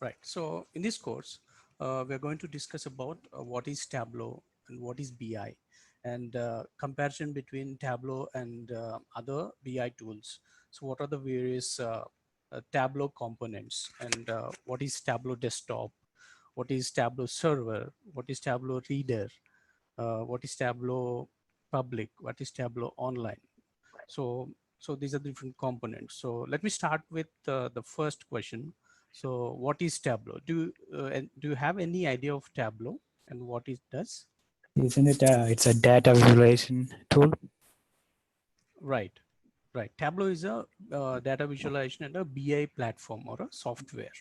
Right. So in this course, we're going to discuss about what is Tableau and what is BI, and comparison between Tableau and other BI tools. So what are the various Tableau components, and what is Tableau desktop, what is Tableau server, what is Tableau reader, what is Tableau public, what is Tableau online. So these are different components. So let me start with the first question. So what is Tableau? And do you have any idea of Tableau and what it does? Isn't it? It's a data visualization tool. Right, right. Tableau is a data visualization and a BI platform or a software.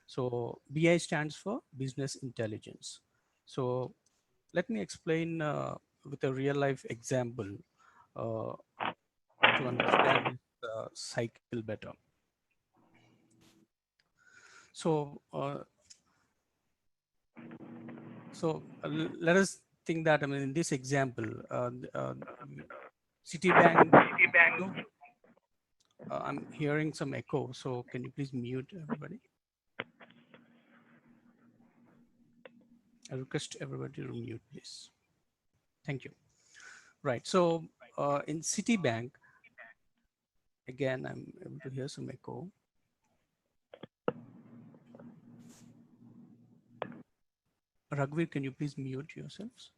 So BI stands for business intelligence. So let me explain with a real life example uh, to understand this cycle better. So let us think that, I mean, in this example, Citibank. No, I'm hearing some echo. So can you please mute everybody? I request everybody to mute, please. Thank you. Right. So in Citibank, again, I'm able to hear some echo. Raghuveer, can you please mute yourselves?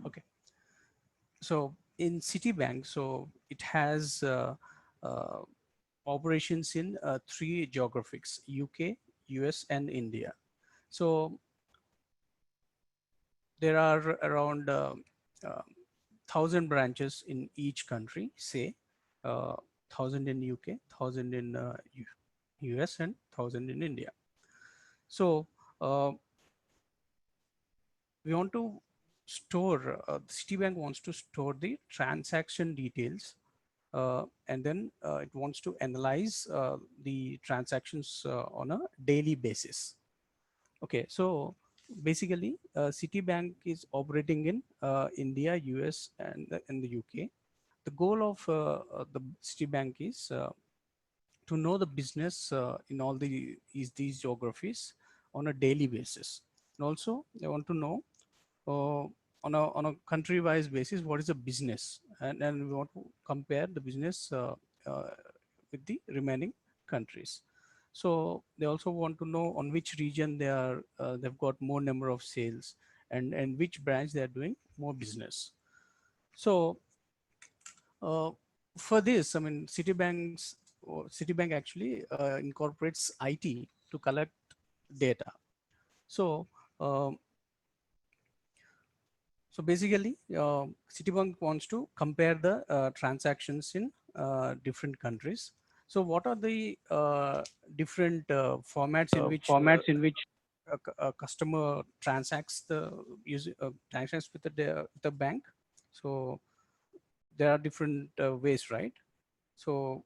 Okay. So in Citibank, so it has uh, operations in three geographies: UK, US, and India. So there are around 1,000 branches in each country, say 1,000 in UK, 1,000 in US, and 1,000 in India. So uh, we want to store, Citibank wants to store the transaction details, and then it wants to analyze the transactions on a daily basis. Okay, so basically, Citibank is operating in India, US, and in the UK. The goal of the Citibank is to know the business in all these geographies on a daily basis, and also they want to know uh, on a country-wise basis what is a business, and we want to compare the business with the remaining countries. So they also want to know on which region they've got more number of sales, and which branch they are doing more business. So uh, for this, I mean, Citibank actually incorporates IT to collect data. So um, so basically, Citibank wants to compare the transactions in different countries. So what are the different formats in which Formats in which a customer transacts with the bank? So there are different ways, right? So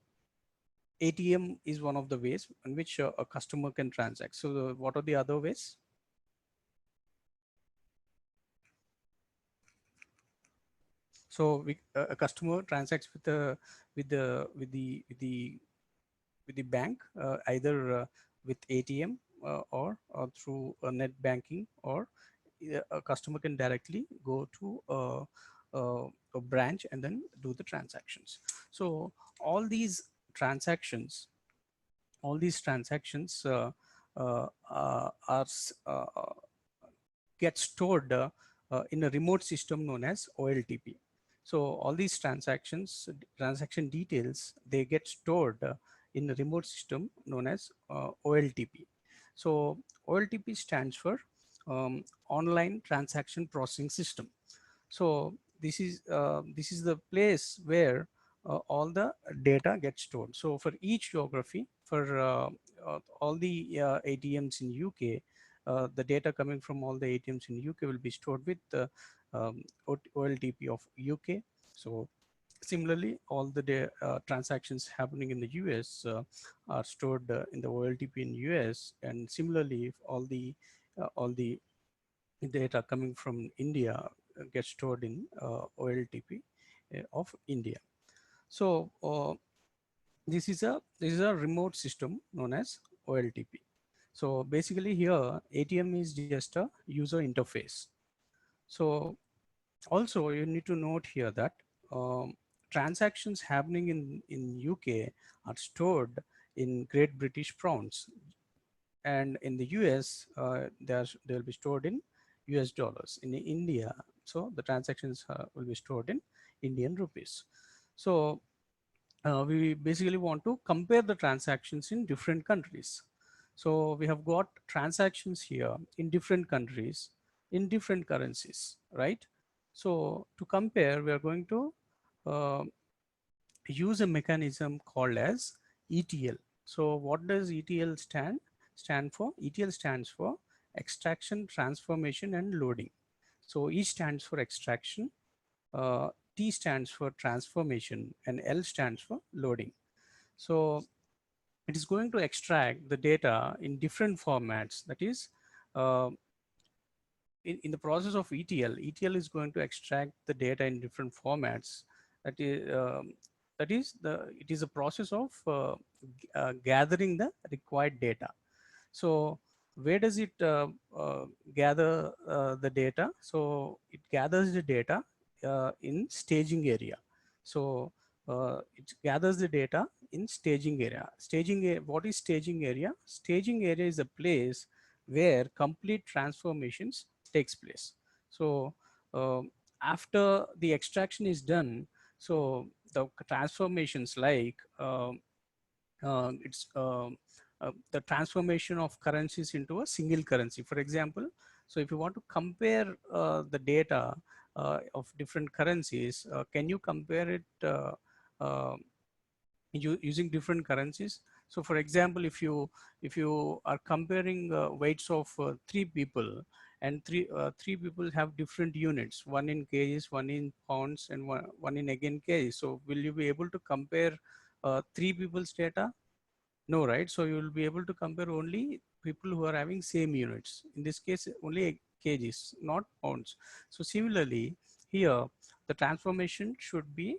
ATM is one of the ways in which a customer can transact. So what are the other ways? So a customer transacts with the bank, either with ATM or through net banking, or a customer can directly go to a branch and then do the transactions. So all these transactions, all these transactions get stored in a remote system known as OLTP. So all these transaction details, they get stored in a remote system known as OLTP. So OLTP stands for online transaction processing system. So this is the place where all the data gets stored. So for each geography, for all the ATMs in UK, the data coming from all the ATMs in UK will be stored with the OLTP of UK. So similarly, all the transactions happening in the US are stored in the OLTP in US, and similarly, if all the data coming from India gets stored in OLTP of India. So this is a remote system known as OLTP. So basically here ATM is just a user interface. So also you need to note here that transactions happening in UK are stored in Great British pounds, and in the US they'll be stored in US dollars. In India, so the transactions will be stored in Indian rupees. So we basically want to compare the transactions in different countries. So we have got transactions here in different countries in different currencies, right? So to compare, we are going to uh, use a mechanism called as ETL. So what does ETL stand for? ETL stands for extraction, transformation, and loading. So E stands for extraction, uh, T stands for transformation, and L stands for loading. So it is going to extract the data in different formats. That is, uh, in the process of ETL is going to extract the data in different formats. That is, it is a process of gathering the required data. So where does it gather the data? So it gathers the data in staging area. So it gathers the data in staging area. What is staging area? Staging area is a place where complete transformations takes place. So after the extraction is done, so the transformations like it's the transformation of currencies into a single currency. For example, so if you want to compare the data of different currencies, can you compare it uh, using different currencies? So for example, if you are comparing weights of three people, and three people have different units, one in kgs, one in pounds, and one in again kgs. So will you be able to compare three people's data? No, right? So you will be able to compare only people who are having same units. In this case, only kgs, not pounds. So similarly, here the transformation should be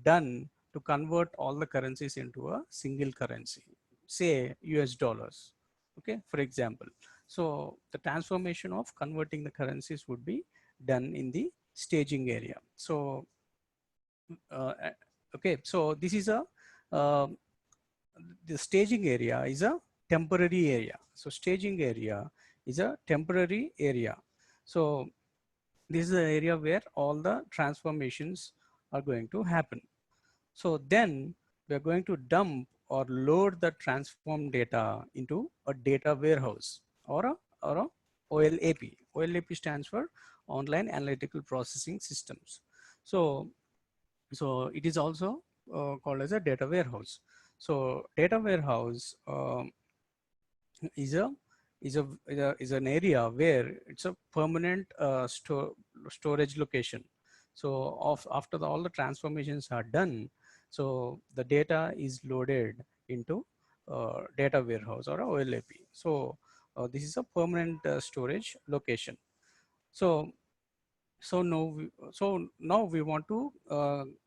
done to convert all the currencies into a single currency, say US dollars. Okay, for example. So the transformation of converting the currencies would be done in the staging area. So okay, so this is a um, the staging area is a temporary area. So staging area is a temporary area. So this is the area where all the transformations are going to happen. So then we are going to dump or load the transformed data into a data warehouse or a OLAP. OLAP stands for Online Analytical Processing Systems. So it is also called as a data warehouse. So data warehouse is a is an area where it's a permanent storage location. So after all the transformations are done, so the data is loaded into data warehouse or a OLAP. So this is a permanent storage location. So now we want to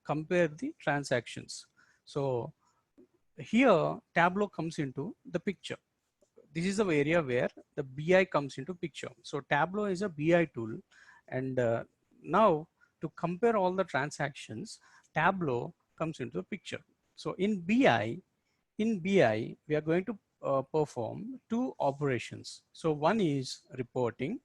compare the transactions. So here Tableau comes into the picture. This is the area where the BI comes into picture. So Tableau is a BI tool, and now to compare all the transactions, Tableau comes into the picture. So in BI, we are going to perform two operations. So one is reporting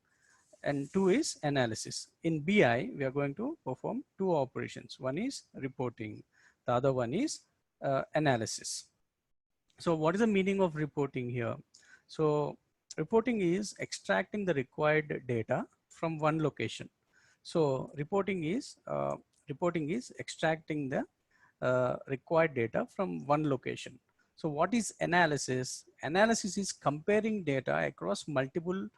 and two is analysis. In BI, we are going to perform two operations. One is reporting, the other one is analysis. So what is the meaning of reporting here? So reporting is extracting the required data from one location. So reporting is extracting the required data from one location. So what is analysis? Analysis is comparing data across multiple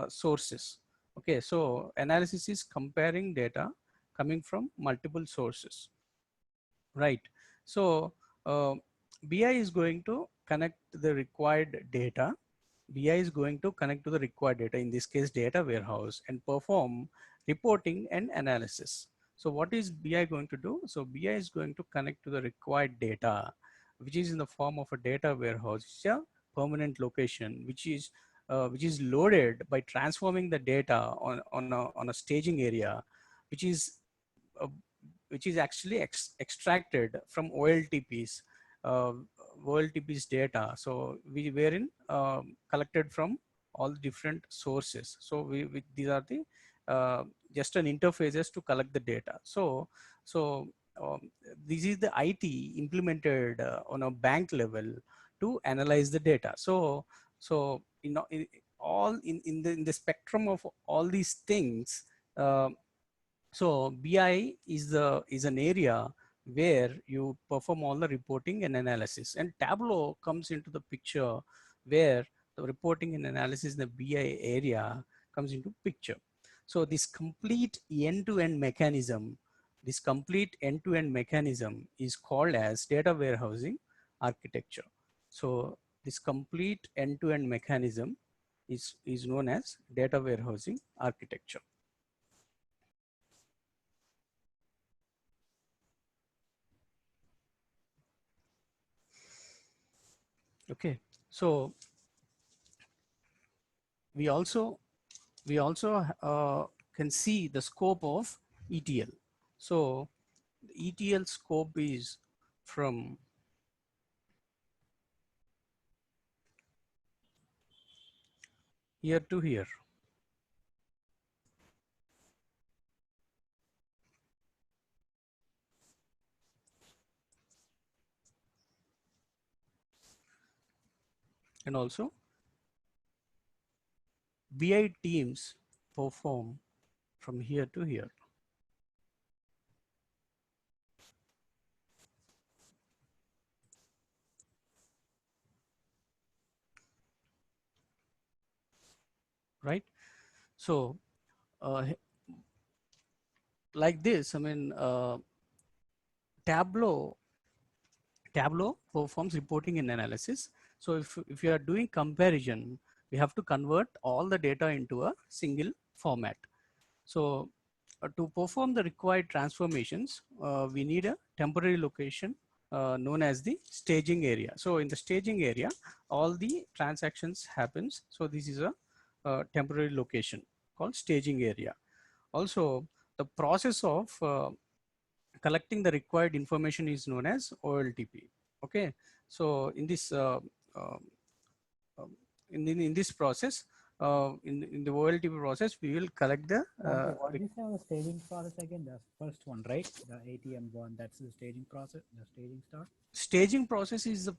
sources. Okay, so analysis is comparing data coming from multiple sources, right? So uh, BI is going to connect the required data. BI is going to connect to the required data, in this case data warehouse, and perform reporting and analysis. So what is BI going to do? So BI is going to connect to the required data, which is in the form of a data warehouse. It's a permanent location, which is loaded by transforming the data on a staging area, which is uh, which is actually extracted from uh, OLTP's data. So we were in collected from all the different sources. So these are the just an interfaces to collect the data. So um, this is the IT implemented on a bank level to analyze the data. So all in the spectrum of all these things, uh, so BI is an area where you perform all the reporting and analysis, and Tableau comes into the picture where the reporting and analysis in the BI area comes into picture. So this complete end-to-end mechanism is called as data warehousing architecture. So this complete end-to-end mechanism is known as data warehousing architecture. Okay, so we also can see the scope of ETL. So the ETL scope is from here to here, and also BI teams perform from here to here, right? So uh, like this, I mean, Tableau Tableau performs reporting and analysis. So if you are doing comparison, we have to convert all the data into a single format. So to perform the required transformations, we need a temporary location known as the staging area. So in the staging area, all the transactions happens. So this is a temporary location called staging area. Also, the process of collecting the required information is known as OLTP. Okay, so uh, um, in this process, in the OLTP process, we will collect the Okay, what do you say on the staging process again? The first one, right? The ATM one, that's the staging process, the staging start. staging process is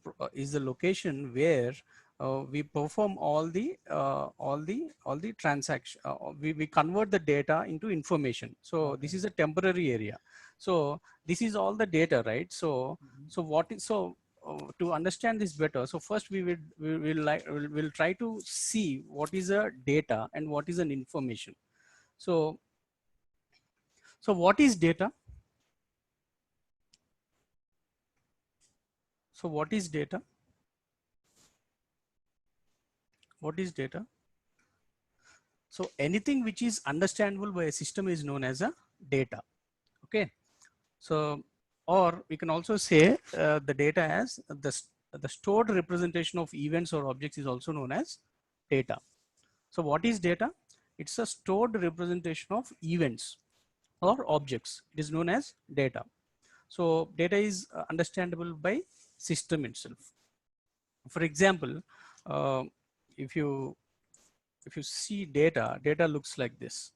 the location where we perform all the transaction. We convert the data into information. So Okay. this is a temporary area. So this is all the data, right? So Mhm. to understand this better, so first we'll try to see what is a data and what is an information. So what is data? So what is data? What is data? So anything which is understandable by a system is known as a data. Okay. So, or we can also say the data as the stored representation of events or objects is also known as data. So what is data? It's a stored representation of events or objects. It is known as data. So data is understandable by system itself. For example, uh, if you if you see data looks like this.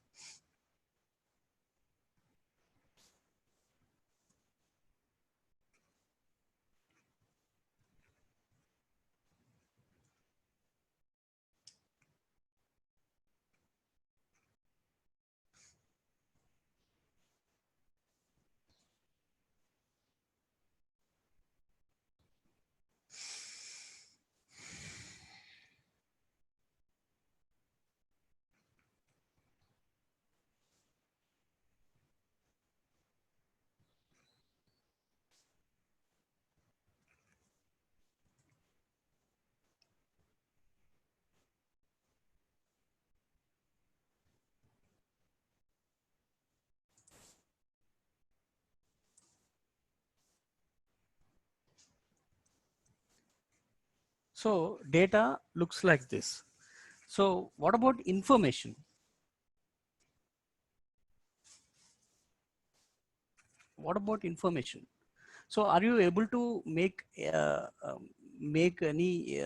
So data looks like this. So what about information? What about information? So are you able to make any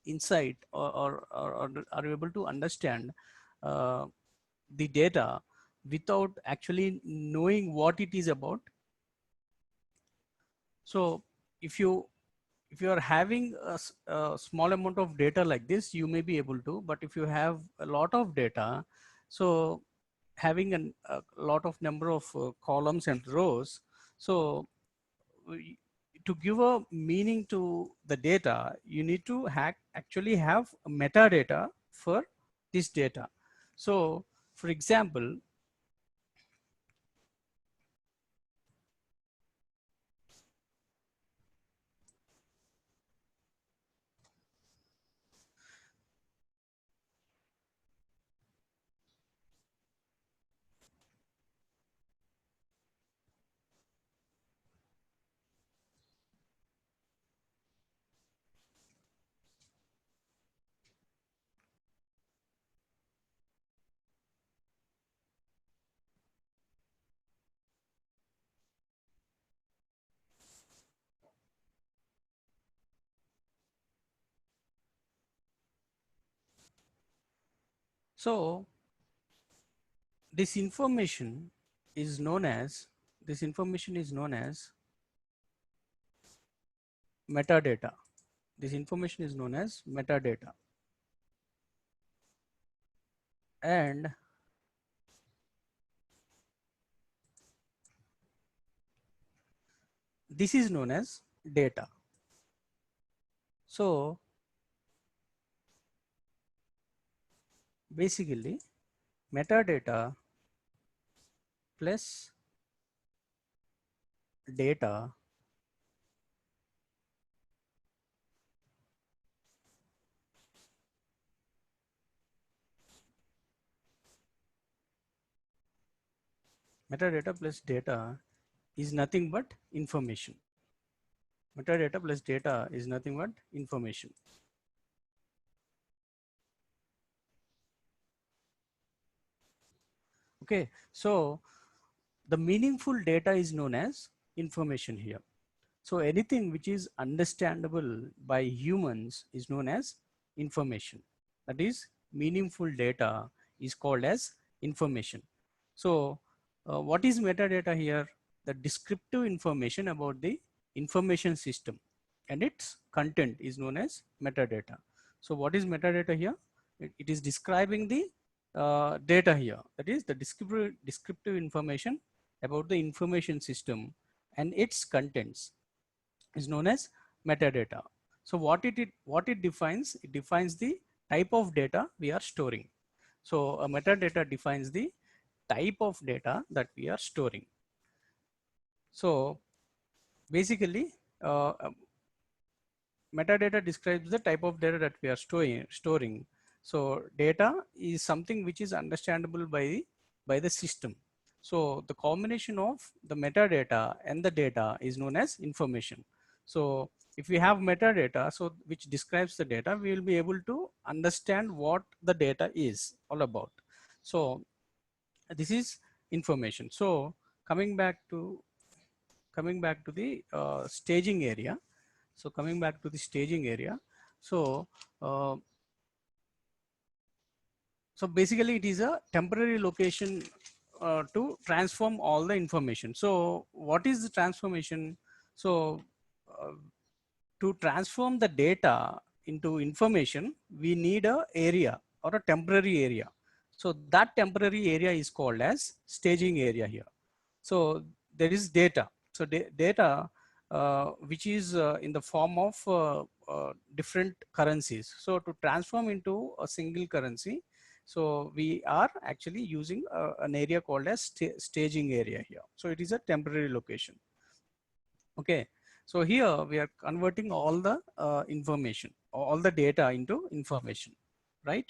insight, or are you able to understand uh, the data without actually knowing what it is about? So if you if you are having a small amount of data like this, you may be able to, but if you have a lot of data, so having a lot of number of columns and rows, so we- to give a meaning to the data, you need to actually have metadata for this data. So for example, so this information is known as this information is known as metadata. This information is known as metadata, and this is known as data. So basically, metadata plus data, metadata plus data is nothing but information. Metadata plus data is nothing but information. Okay, so the meaningful data is known as information here. So anything which is understandable by humans is known as information. That is, meaningful data is called as information. So what is metadata here? The descriptive information about the information system and its content is known as metadata. So what is metadata here? It is describing the data here. That is the descriptive information about the information system and its contents is known as metadata. So what it defines? It defines the type of data we are storing. So a metadata defines the type of data that we are storing. So basically, metadata describes the type of data that we are storing. So data is something which is understandable by the system. So the combination of the metadata and the data is known as information. So if we have metadata, so which describes the data, we will be able to understand what the data is all about. So this is information. So coming back to the staging area. So coming back to the staging area. So uh, so basically it is a temporary location to transform all the information. So what is the transformation? So uh, to transform the data into information, we need a area or a temporary area. So that temporary area is called as staging area here. So there is data. So data which is in the form of different currencies. So to transform into a single currency, so we are actually using an area called as staging area here. So it is a temporary location. Okay. So here we are converting all the information, all the data into information, right?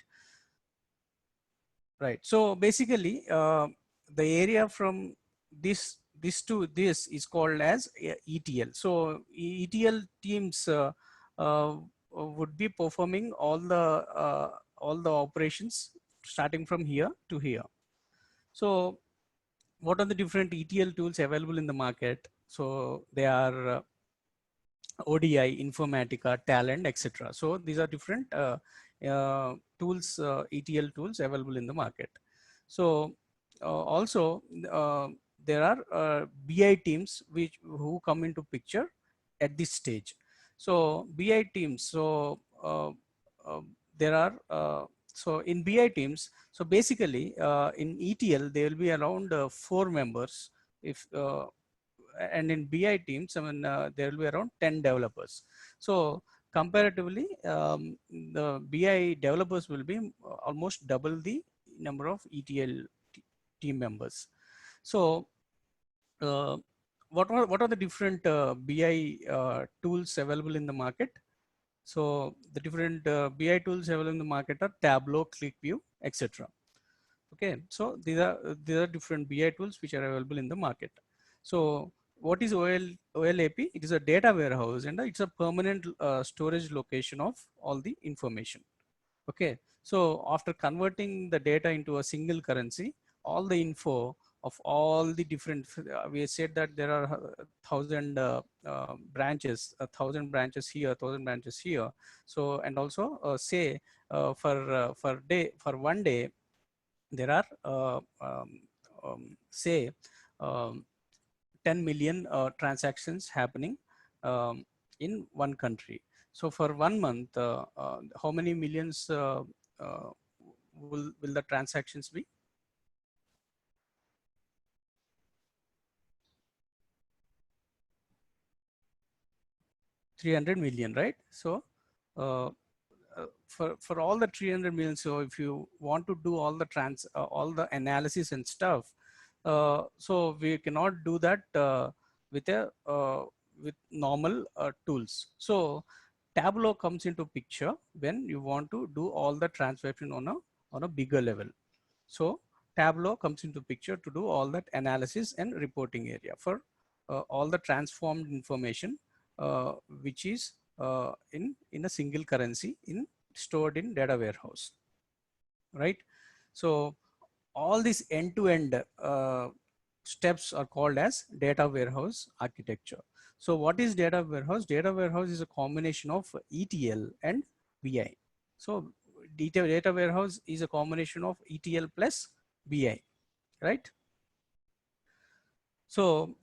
Right. So basically, the area from this to this is called as ETL. So ETL teams would be performing all the operations starting from here to here. So what are the different ETL tools available in the market? So they are ODI, Informatica, Talent, etc. So these are different tools, ETL tools available in the market. So also there are BI teams who come into picture at this stage. So BI teams. So uh, there are so in BI teams. So basically in ETL there will be around 4 members. If and in BI teams, I mean, there will be around 10 developers. So comparatively, the BI developers will be almost double the number of ETL team members. So uh, what are the different BI tools available in the market? So the different BI tools available in the market are Tableau, ClickView, etc. Okay, so these are different BI tools which are available in the market. So what is OLAP? It is a data warehouse and it's a permanent storage location of all the information. Okay, so after converting the data into a single currency, all the info of all the different, we said that there are 1,000 branches, 1,000 branches here, 1,000 branches here. So and also say for 1 day there are say um, 10 million transactions happening um, in one country. So for 1 month, how many millions uh, will the transactions be? 300 million, right? So uh, for all the 300 million, so if you want to do all the analysis and stuff, so we cannot do that with a with normal tools. So Tableau comes into picture when you want to do all the transaction on a bigger level. So Tableau comes into picture to do all that analysis and reporting area for all the transformed information which is in a single currency in stored in data warehouse, right? So all these end-to-end steps are called as data warehouse architecture. So what is data warehouse? Data warehouse is a combination of ETL and BI. So data warehouse is a combination of ETL plus BI, right? So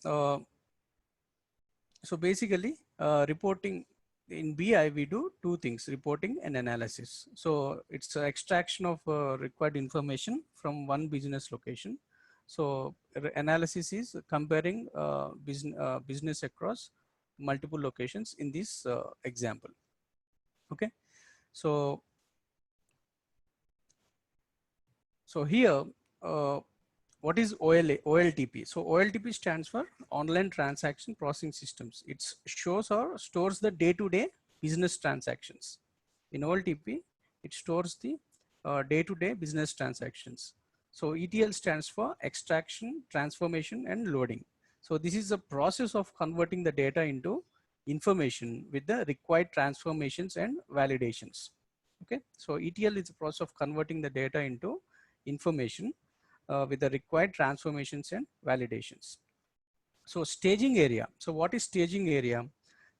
so basically reporting in BI, we do two things: reporting and analysis. So it's an extraction of required information from one business location. So analysis is comparing business across multiple locations in this example. Okay, so so here what is OLTP? So OLTP stands for Online Transaction Processing Systems. It shows or stores the day-to-day business transactions. In OLTP, it stores the day-to-day business transactions. So ETL stands for extraction, transformation, and loading. So this is the process of converting the data into information with the required transformations and validations. Okay, so ETL is the process of converting the data into information with the required transformations and validations. So staging area. So what is staging area?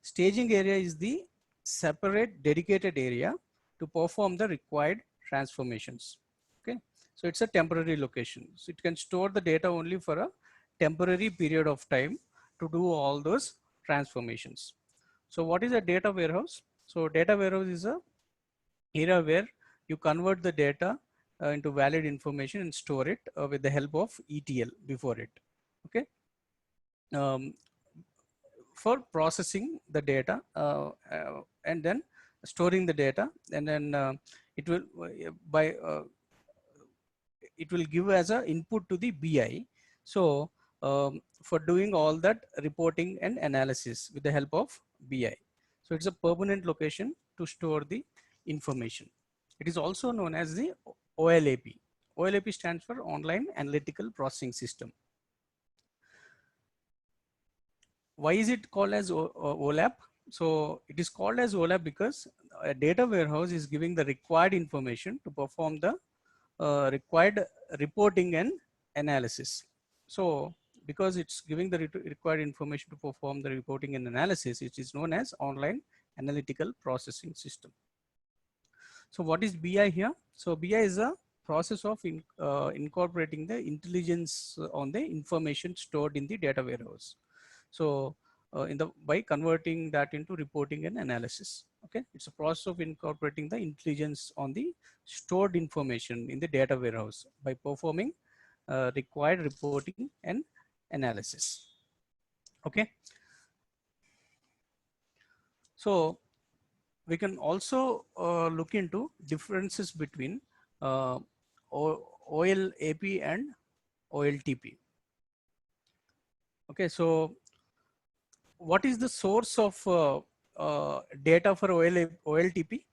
Staging area is the separate dedicated area to perform the required transformations. Okay, so it's a temporary location. So it can store the data only for a temporary period of time to do all those transformations. So what is a data warehouse? So data warehouse is a area where you convert the data into valid information and store it with the help of ETL before it. Okay. Um, for processing the data and then storing the data, and then it will by it will give as a input to the BI. So for doing all that reporting and analysis with the help of BI. So it's a permanent location to store the information. It is also known as the OLAP. OLAP stands for Online Analytical Processing System. Why is it called as OLAP? So it is called as OLAP because a data warehouse is giving the required information to perform the required reporting and analysis. So because it's giving the required information to perform the reporting and analysis, it is known as online analytical processing system. So what is BI here? So BI is a process of incorporating the intelligence on the information stored in the data warehouse. So by converting that into reporting and analysis. Okay, it's a process of incorporating the intelligence on the stored information in the data warehouse by performing required reporting and analysis. Okay, so we can also look into differences between uh, OLAP and OLTP. Okay, so what is the source of data for OLTP?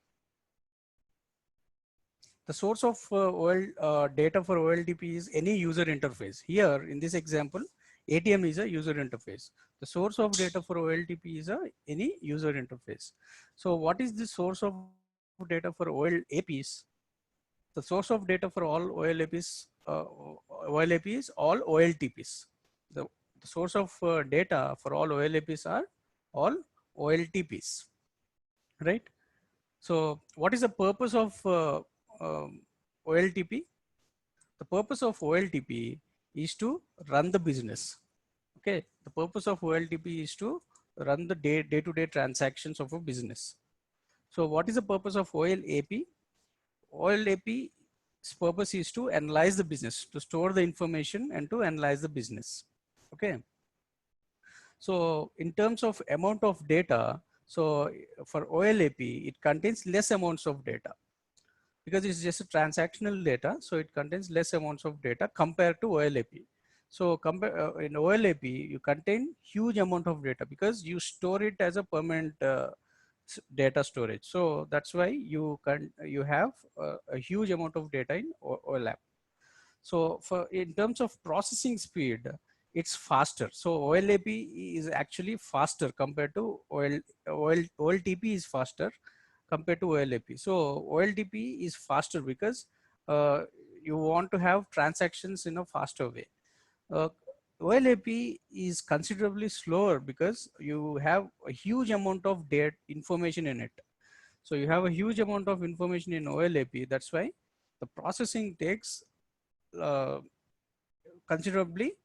The source of data for OLTP is any user interface. Here in this example, ATM is a user interface. The source of data for OLTP is any user interface. So what is the source of data for OLAPs? The source of data for all OLAP is all OLTPs. The, the source of data for all OLAPs are all OLTPs, right? So what is the purpose of OLTP? The purpose of OLTP is to run the business. Okay, the purpose of OLTP is to run the day-to-day transactions of a business. So what is the purpose of OLAP? OLAP's purpose is to analyze the business, to store the information and to analyze the business. Okay. So in terms of amount of data, so for OLAP, it contains less amounts of data because it's just a transactional data. So it contains less amounts of data compared to OLAP. So in OLAP, you contain huge amount of data because you store it as a permanent data storage. So that's why you have a huge amount of data in OLAP. So for in terms of processing speed, it's faster. So OLAP is actually faster compared to OLTP is faster compared to OLAP. So OLTP is faster because uh, you want to have transactions in a faster way. Uh, OLAP is considerably slower because you have a huge amount of data information in it. So you have a huge amount of information in OLAP. That's why the processing takes uh, considerably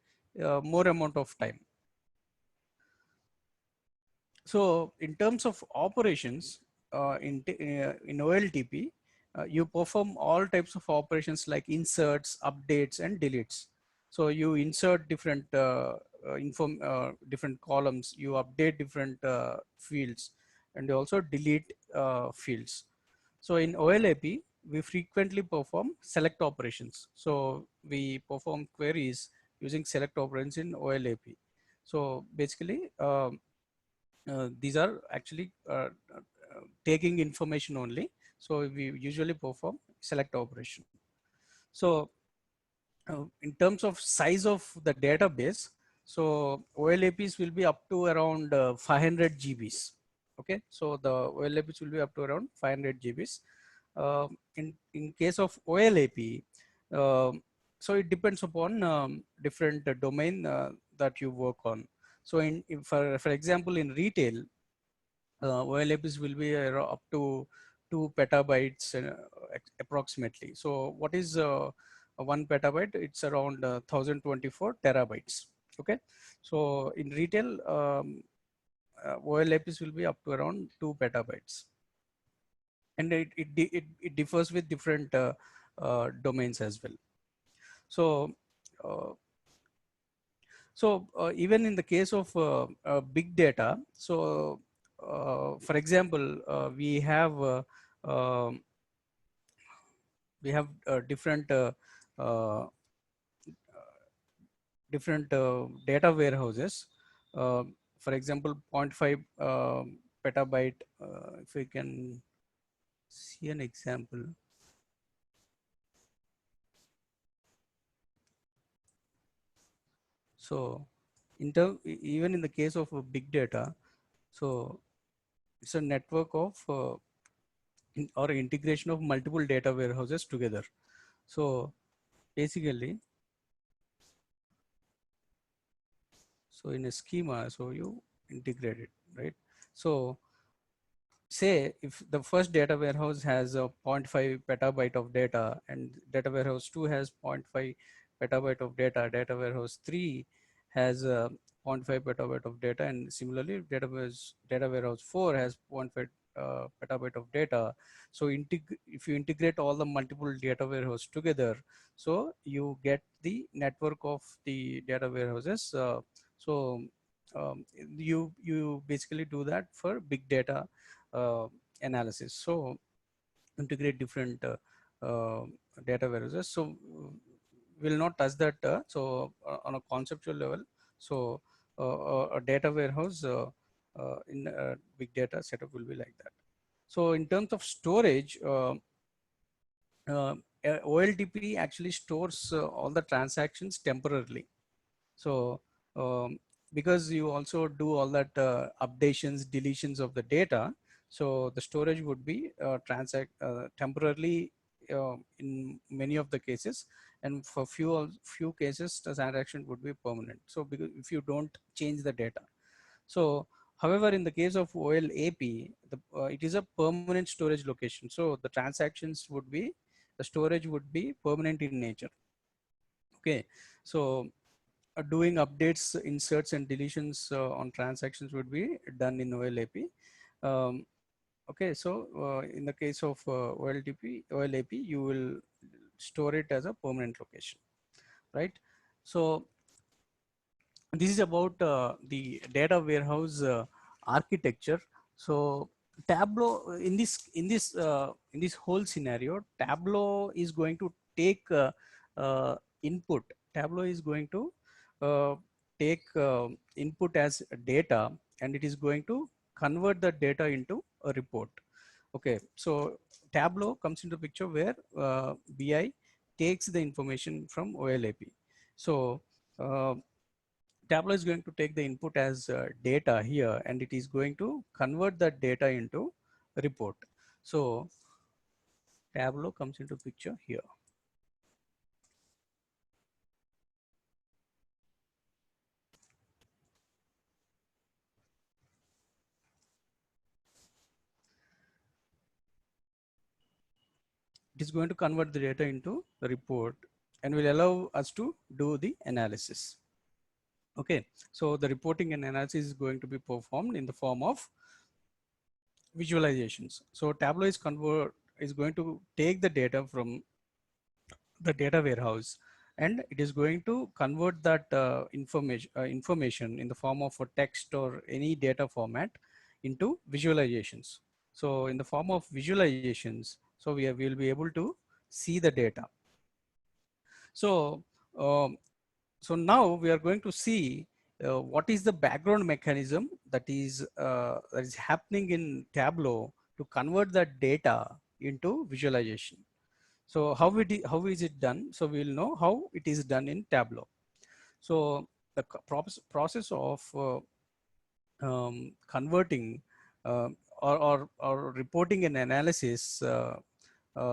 more amount of time. So in terms of operations in OLTP, you perform all types of operations like inserts, updates, and deletes. So you insert different columns, you update different fields, and you also delete fields. So in OLAP, we frequently perform select operations. So we perform queries using select operations in OLAP. So basically, these are actually taking information only. So we usually perform select operation. So in terms of size of the database, so OLAPs will be up to around 500 GBs. Okay, so the OLAPs will be up to around 500 GBs. In case of OLAP, so it depends upon different domain that you work on. So for example, in retail, OLAPs will be up to 2 petabytes approximately. So what is 1 petabyte? It's around 1024 terabytes. Okay, so in retail, OLAPs will be up to around 2 petabytes, and it differs with different domains as well. So uh, even in the case of big data, so for example, um we have uh, different data warehouses. For example, zero point 0.5 petabyte. If we can see an example, so even in the case of big data, so it's a network of or integration of multiple data warehouses together. So basically, so in a schema, so you integrate it, right? So say if the first data warehouse has a zero point 0.5 petabyte of data and data warehouse 2 has zero point 0.5 petabyte of data warehouse 3 has a zero point 0.5 petabyte of data, and similarly data warehouse 4 has zero point 0.5 petabyte of data. So if you integrate all the multiple data warehouse together, so you get the network of the data warehouses. So you basically do that for big data uh, analysis. So integrate different data warehouses. So we'll not touch that. On a conceptual level, so a data warehouse in a big data setup will be like that. So in terms of storage, uh, OLTP actually stores all the transactions temporarily. So because you also do all that updations, deletions of the data, so the storage would be temporarily in many of the cases, and for few cases the transaction would be permanent. So because if you don't change the data, so however in the case of OLAP, it is a permanent storage location. So the transactions would be, the storage would be permanent in nature. Okay, so doing updates, inserts, and deletions on transactions would be done in OLAP. Um, okay, so in the case of OLAP, you will store it as a permanent location, right? So this is about the data warehouse architecture. So Tableau in this whole scenario, Tableau is going to take input. Tableau is going to uh, take input as data, and it is going to convert the data into a report. Okay, so Tableau comes into picture where BI takes the information from OLAP. So Tableau is going to take the input as data here, and it is going to convert that data into a report. So Tableau comes into picture here. It is going to convert the data into a report and will allow us to do the analysis. Okay, so the reporting and analysis is going to be performed in the form of visualizations. So Tableau is going to take the data from the data warehouse, and it is going to convert that information in the form of a text or any data format into visualizations. So in the form of visualizations, so we will be able to see the data. So um, so now we are going to see what is the background mechanism that is happening in Tableau to convert that data into visualization. So how is it done? So we will know how it is done in Tableau. So the process of converting or reporting and analysis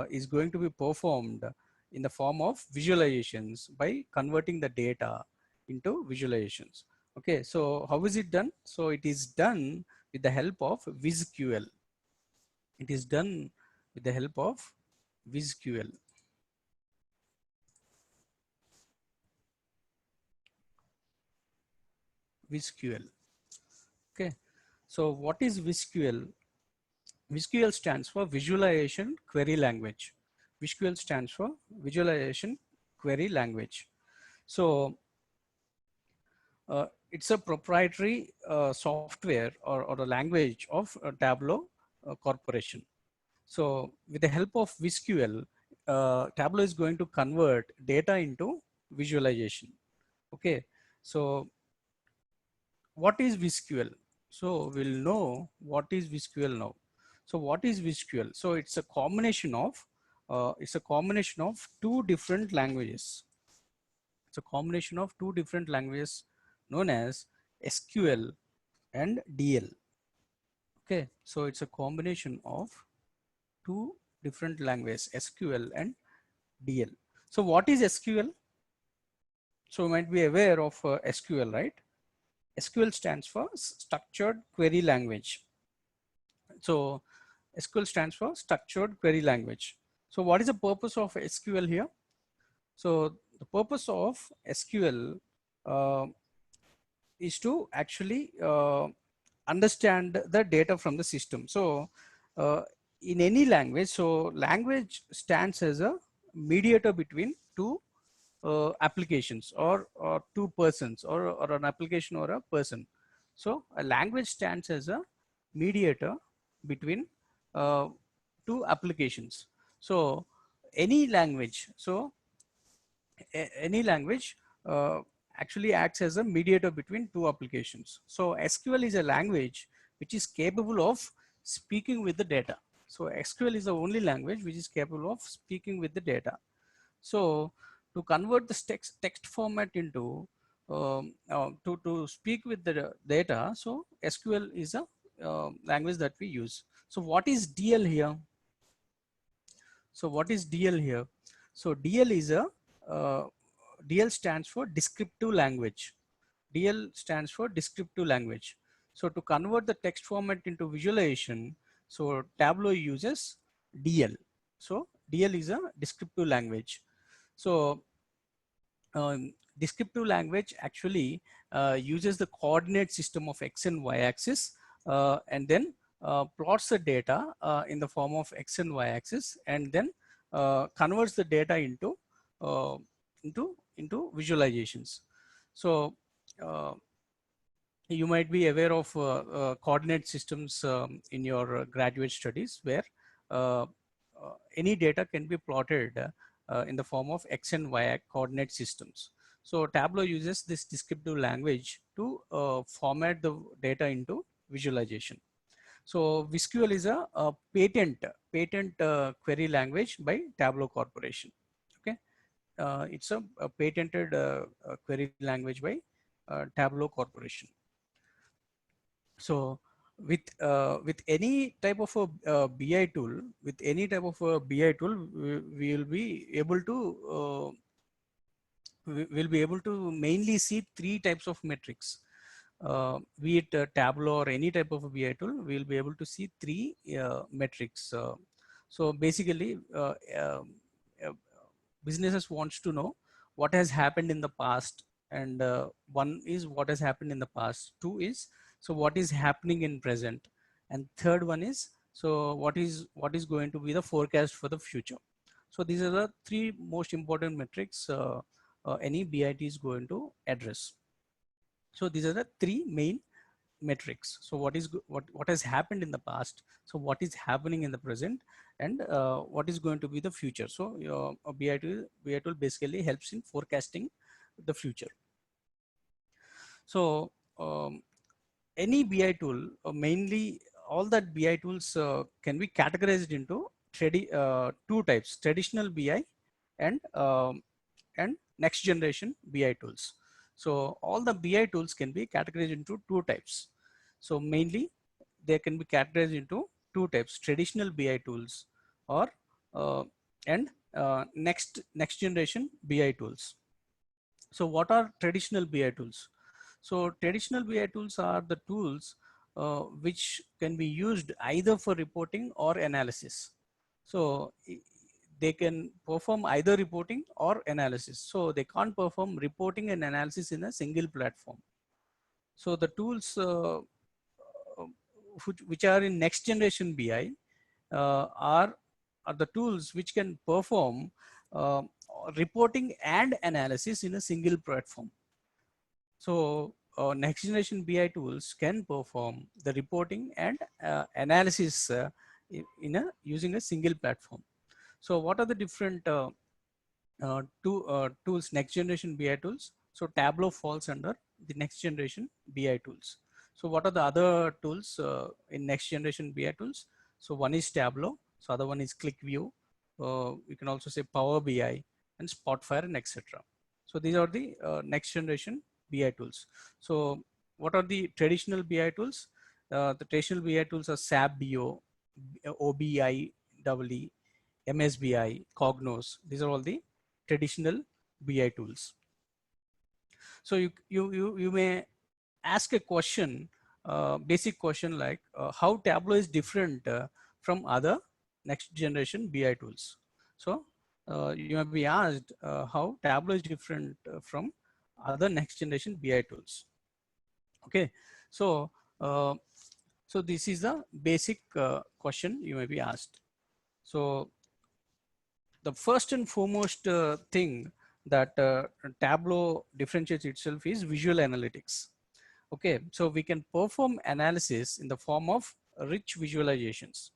is going to be performed in the form of visualizations by converting the data into visualizations. Okay, so how is it done? So it is done with the help of VisQL. It is done with the help of VisQL. VisQL. Okay, so what is VisQL? VisQL stands for Visualization Query Language. VisQL stands for Visualization Query Language. So it's a proprietary software or a language of Tableau Corporation. So with the help of VisQL, Tableau is going to convert data into visualization. Okay, so what is VisQL? So we'll know what is VisQL now. So what is VisQL? So it's a combination of two different languages. It's a combination of two different languages known as SQL and DL. Okay, so it's a combination of two different languages, SQL and DL. So what is SQL? So you might be aware of SQL, right? SQL stands for Structured Query Language. So SQL stands for Structured Query Language. So what is the purpose of SQL here? So the purpose of SQL uh, is to actually understand the data from the system. So uh, in any language, so language stands as a mediator between two applications, or two persons, or an application or a person. So a language stands as a mediator between uh, two applications. So any language, so any language actually acts as a mediator between two applications. So SQL is a language which is capable of speaking with the data. So SQL is the only language which is capable of speaking with the data. So to convert this text format into to speak with the data, so SQL is a language that we use. So what is DL here? So what is DL here? So DL is a uh, DL stands for descriptive language. DL stands for descriptive language. So to convert the text format into visualization, so Tableau uses DL. So DL is a descriptive language. So descriptive language actually uses the coordinate system of X and Y axis, and then plots the data in the form of X and Y axis, and then converts the data uh, into visualizations. So uh, you might be aware of coordinate systems in your graduate studies, where uh, any data can be plotted in the form of X and Y coordinate systems. So Tableau uses this descriptive language to format the data into visualization. So VisQL is a patent query language by Tableau Corporation. Okay, it's a patented query language by Tableau Corporation. So with any type of a BI tool, with any type of a BI tool, we will be able to we'll be able to mainly see three types of metrics. Be it Tableau or any type of a BI tool, we will be able to see three metrics. So basically, uh, businesses wants to know what has happened in the past, and one is what has happened in the past. Two is so what is happening in present, and third one is so what is going to be the forecast for the future. So these are the three most important metrics any BIT is going to address. So these are the three main metrics. So what has happened in the past, so what is happening in the present, and what is going to be the future. So a BI tool basically helps in forecasting the future. So any BI tool, mainly all that BI tools can be categorized into two types: traditional BI and next generation BI tools. So all the BI tools can be categorized into two types. So mainly they can be categorized into two types: traditional BI tools, or uh, and next generation BI tools. So what are traditional BI tools? So traditional BI tools are the tools which can be used either for reporting or analysis. So they can perform either reporting or analysis. So they can't perform reporting and analysis in a single platform. So the tools which are in next generation BI are the tools which can perform uh, reporting and analysis in a single platform. So next generation BI tools can perform the reporting and analysis in a using a single platform. So what are the different tools, next generation BI tools? So Tableau falls under the next generation BI tools. So what are the other tools in next generation BI tools? So one is Tableau, so other one is ClickView. We can also say Power BI and Spotfire and etc. So these are the next generation BI tools. So what are the traditional BI tools? The traditional BI tools are SAP BO, OBI, EE, MSBI, Cognos. These are all the traditional BI tools. So you may ask a question, basic question like how Tableau is different from other next generation BI tools. So you may be asked how Tableau is different from other next generation BI tools. Okay, so uh, so this is the basic question you may be asked. So the first and foremost thing that Tableau differentiates itself is visual analytics. Okay, so we can perform analysis in the form of rich visualizations.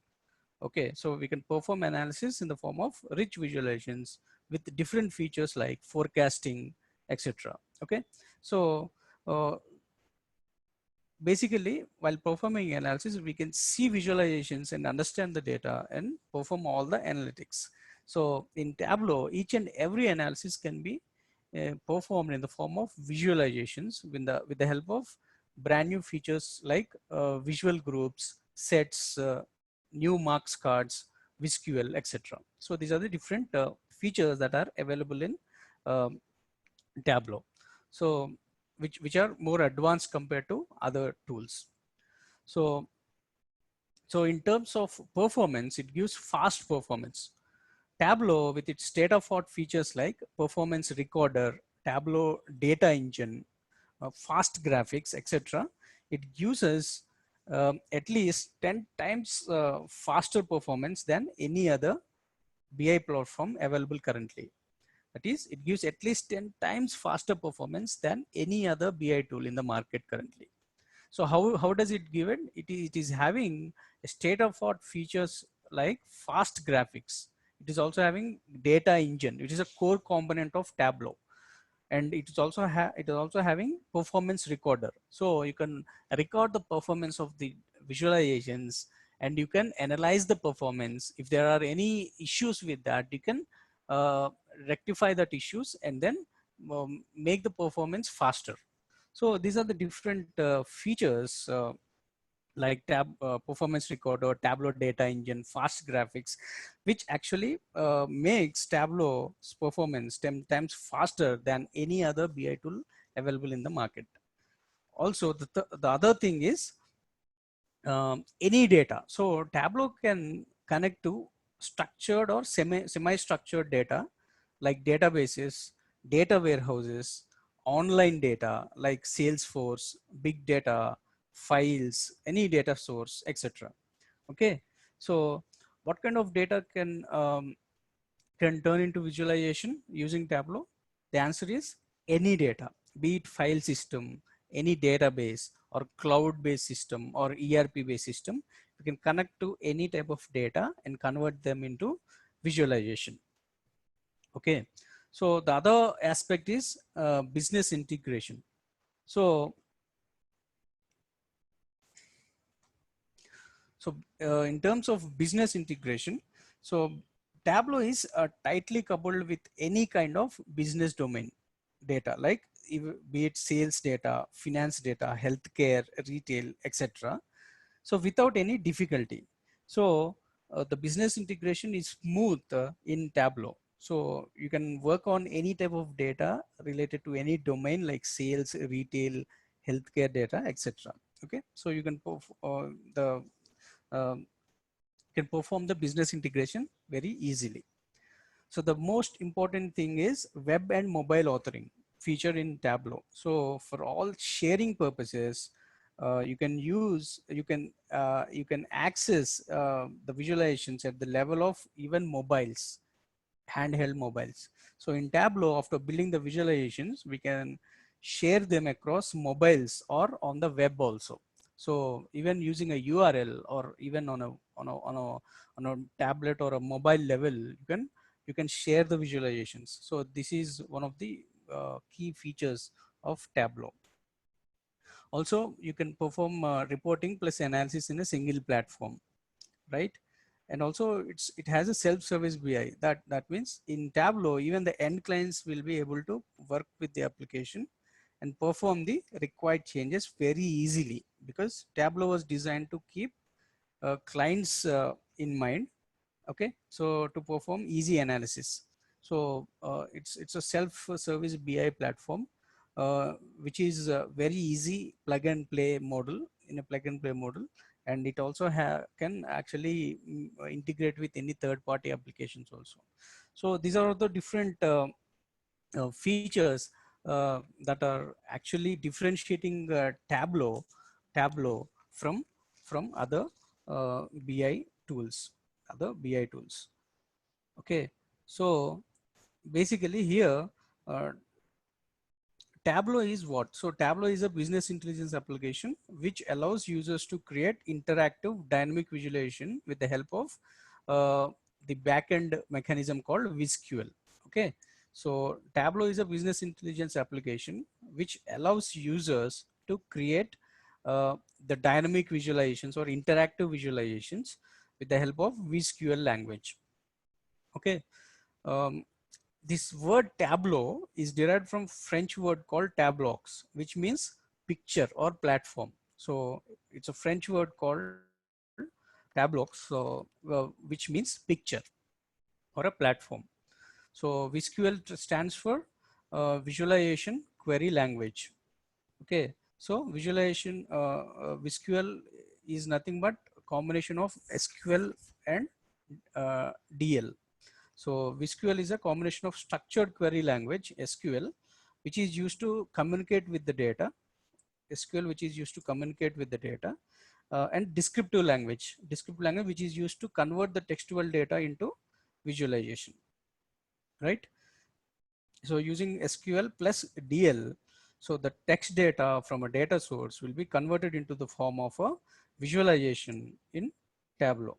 Okay, so we can perform analysis in the form of rich visualizations with different features like forecasting, etc. Okay, so uh, basically while performing analysis we can see visualizations and understand the data and perform all the analytics. So in Tableau each and every analysis can be performed in the form of visualizations with the help of brand new features like visual groups, sets, new marks cards, visql, etc. So these are the different features that are available in um, Tableau. So which are more advanced compared to other tools. So so in terms of performance, it gives fast performance. Tableau with its state-of-art features like performance recorder, Tableau data engine, fast graphics, etc. It gives us at least 10 times faster performance than any other BI platform available currently. That is, it gives at least 10 times faster performance than any other BI tool in the market currently. So how does it give it? It is having a state of art features like fast graphics. It is also having data engine, which is a core component of Tableau. And it is also having performance recorder. So you can record the performance of the visualizations and you can analyze the performance. If there are any issues with that, you can uh, rectify that issues and then make the performance faster. So these are the different features like performance recorder, Tableau data engine, fast graphics, which actually makes Tableau's performance 10 times faster than any other BI tool available in the market. Also, the other thing is any data. So Tableau can connect to structured or semi-structured data like databases, data warehouses, online data like Salesforce, big data, files, any data source, etc. Okay, so what kind of data can turn into visualization using Tableau? The answer is any data, be it file system, any database or cloud-based system or ERP-based system. You can connect to any type of data and convert them into visualization. Okay, so the other aspect is business integration. So in terms of business integration, so Tableau is tightly coupled with any kind of business domain data, like be it sales data, finance data, healthcare, retail, etc. So without any difficulty. So the business integration is smooth in Tableau. So you can work on any type of data related to any domain like sales, retail, healthcare data, etc. Okay, so you can the um, can perform the business integration very easily. So the most important thing is web and mobile authoring feature in Tableau. So for all sharing purposes, you can access the visualizations at the level of even mobiles, handheld mobiles. So in Tableau, after building the visualizations, we can share them across mobiles or on the web also. So even using a URL or even on a tablet or a mobile level, you can share the visualizations. So this is one of the key features of Tableau. Also, you can perform reporting plus analysis in a single platform, right? And also it has a self-service BI. That means in Tableau, even the end clients will be able to work with the application and perform the required changes very easily, because Tableau was designed to keep clients in mind Okay, so to perform easy analysis. So it's a self-service BI platform, which is very easy plug and play model, in a plug and play model, and it also can actually integrate with any third-party applications also. So these are the different features that are actually differentiating Tableau from other BI tools, Okay, so basically here, uh, Tableau is what? So Tableau is a business intelligence application which allows users to create interactive dynamic visualization with the help of the backend mechanism called WizQL. Okay, so Tableau is a business intelligence application which allows users to create uh, the dynamic visualizations or interactive visualizations with the help of WizQL language. Okay, um, this word tableau is derived from French word called tableaux, which means picture or platform. So it's a French word called tableaux, which means picture or a platform. So VSQL stands for visualization query language. Okay, so visualization VSQL is nothing but a combination of SQL and DL. So VSQL is a combination of structured query language, SQL, which is used to communicate with the data, SQL, which is used to communicate with the data, and descriptive language, which is used to convert the textual data into visualization, right? So using SQL plus DL, so the text data from a data source will be converted into the form of a visualization in Tableau.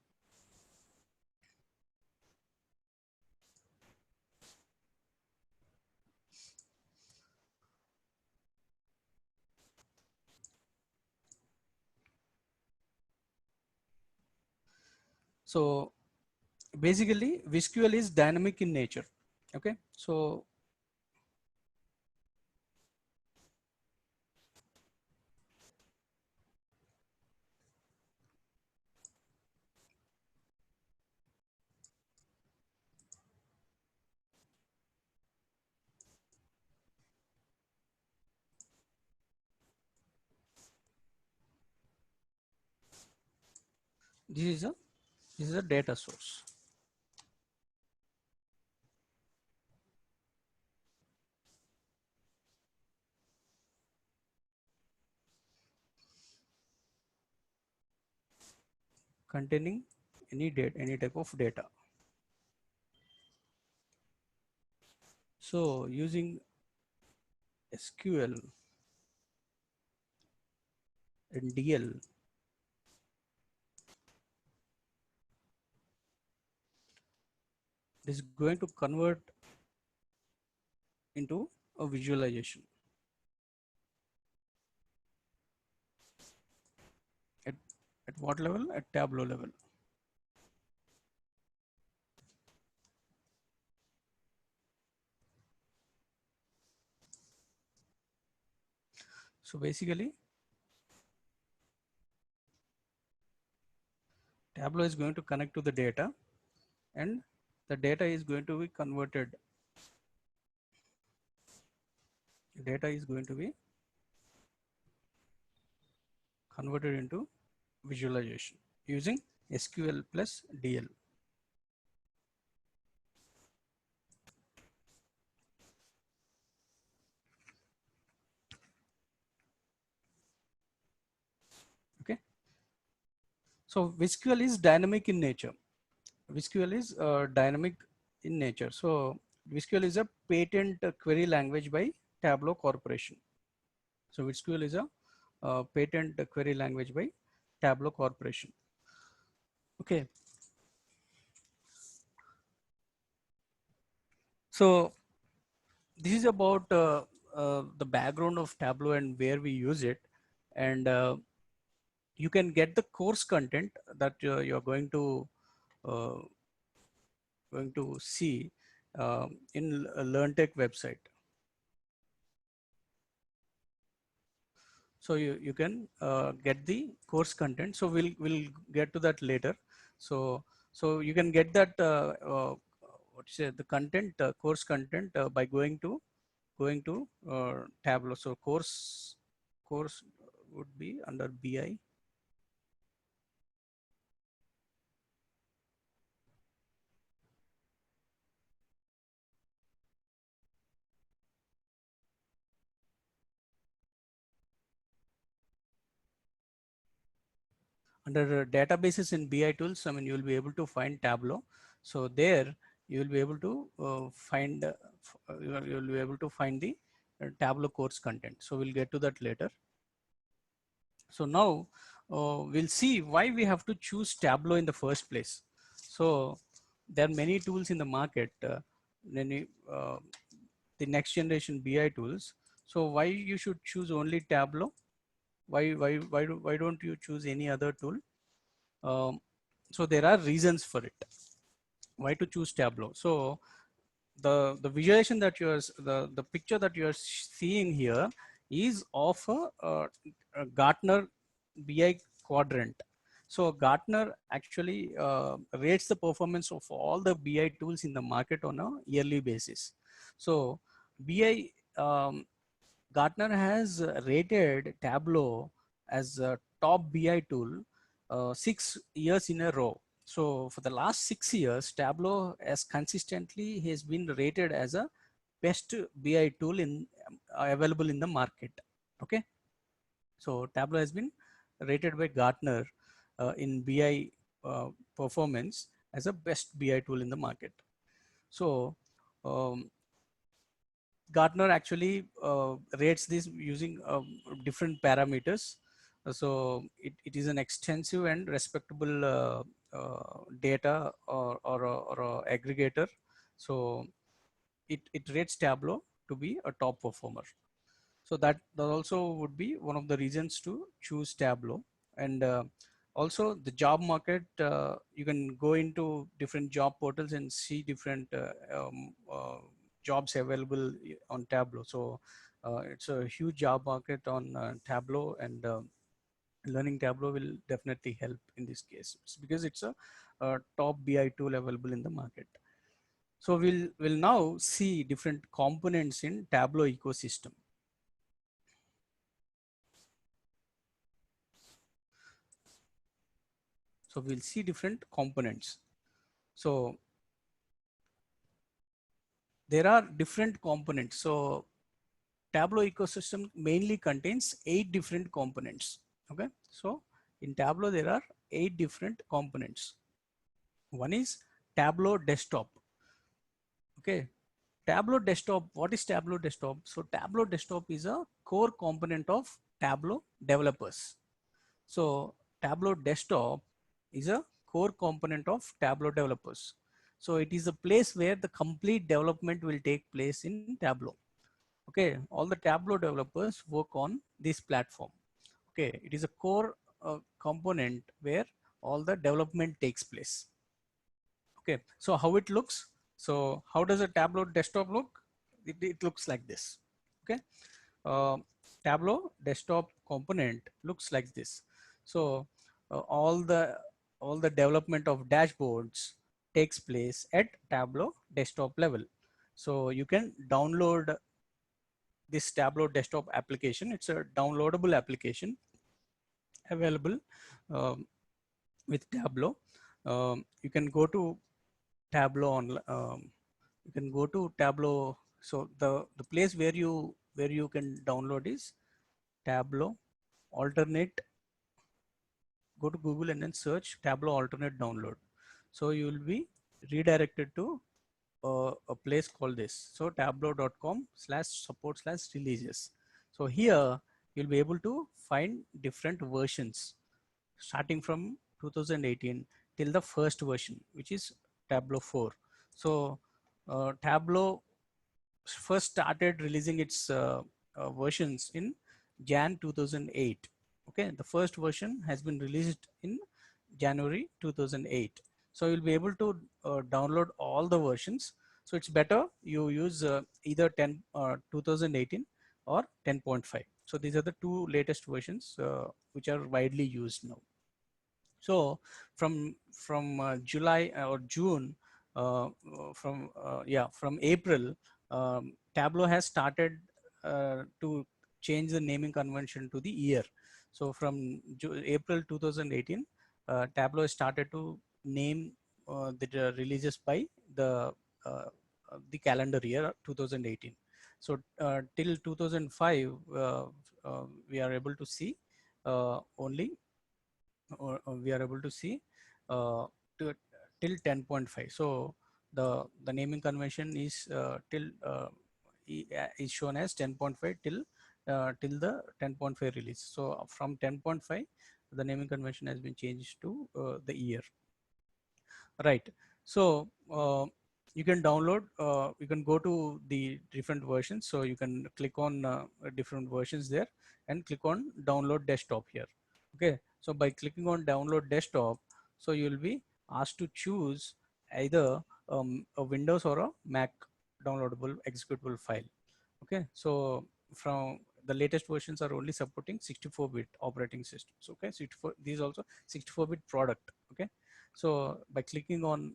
So basically VSQL is dynamic in nature. Okay, so this is a data source containing any type of data. So using SQL and DL, is going to convert into a visualization at, what level? At Tableau level. So basically Tableau is going to connect to the data, and the data is going to be converted. Data is going to be converted into visualization using SQL plus DL. Okay. So VSQL is dynamic in nature. VSQL is dynamic in nature. So VSQL is a patent query language by Tableau Corporation. So VSQL is a patent query language by Tableau Corporation. Okay. So this is about the background of Tableau and where we use it, and you can get the course content that you're uh, going to see in LearnTech website. So you can get the course content. So we'll get to that later. So So you can get that what you say, the content, course content, by going to Tableau. So course would be under BI. Under databases in BI tools, I mean, you will be able to find Tableau. So there you will be able to find you will be able to find the Tableau course content. So we'll get to that later. So now we'll see why we have to choose Tableau in the first place. So there are many tools in the market, many the next generation BI tools. So why you should choose only Tableau? Why don't you choose any other tool? Um, so there are reasons for it. Why to choose Tableau? So the visualization that you are the picture that you are seeing here is of a Gartner BI quadrant. So Gartner actually rates the performance of all the BI tools in the market on a yearly basis. So BI Gartner has rated Tableau as a top BI tool 6 years in a row. So for the last 6 years, Tableau has consistently has been rated as a best BI tool in available in the market. Okay, so Tableau has been rated by Gartner in BI performance as a best BI tool in the market. So um, Gartner actually rates this using different parameters. It is an extensive and respectable data or a aggregator. So it rates Tableau to be a top performer. So that also would be one of the reasons to choose Tableau. And also the job market, you can go into different job portals and see different jobs available on Tableau. So it's a huge job market on Tableau, and learning Tableau will definitely help in this case. It's because it's a top BI tool available in the market. So we'll now see different components in Tableau ecosystem. So we'll see different components. So there are different components. So Tableau ecosystem mainly contains 8 different components. Okay. So in Tableau, there are 8 different components. One is Tableau desktop. Okay. Tableau desktop, what is Tableau desktop? So Tableau desktop is a core component of Tableau developers. So Tableau desktop is a core component of Tableau developers. So it is a place where the complete development will take place in Tableau. Okay, all the Tableau developers work on this platform. Okay, it is a core component where all the development takes place. Okay, so how it looks? So how does a Tableau desktop look? It looks like this. Okay, uh, Tableau desktop component looks like this. So all the development of dashboards takes place at Tableau desktop level. So you can download this Tableau desktop application. It's a downloadable application available um, with Tableau. You can go to Tableau on. You can go to Tableau. So the place where you can download is Tableau alternate. Go to Google and then search Tableau alternate download. So you will be redirected to a place called this. So tableau.com/support/releases. So here you'll be able to find different versions starting from 2018 till the first version, which is Tableau 4. So Tableau first started releasing its versions in Jan 2008. Okay, the first version has been released in January 2008. So you'll be able to download all the versions. So it's better you use either 2018 or 10.5. So these are the two latest versions which are widely used now. So July or June, from April, Tableau has started to change the naming convention to the year. So from April 2018, Tableau has started to name the releases by the the calendar year 2018. So till 2005, we are able to see only or we are able to see uh, to, till 10.5. So the naming convention is is shown as 10.5 till the 10.5 release. So from 10.5, the naming convention has been changed to the year. Right. So you can download, you can go to the different versions. So you can click on different versions there and click on download desktop here. Okay. So by clicking on download desktop, so you will be asked to choose either a Windows or a Mac downloadable executable file. Okay. So from the latest versions are only supporting 64-bit operating systems. Okay. 64, these also 64-bit product. Okay. So by clicking on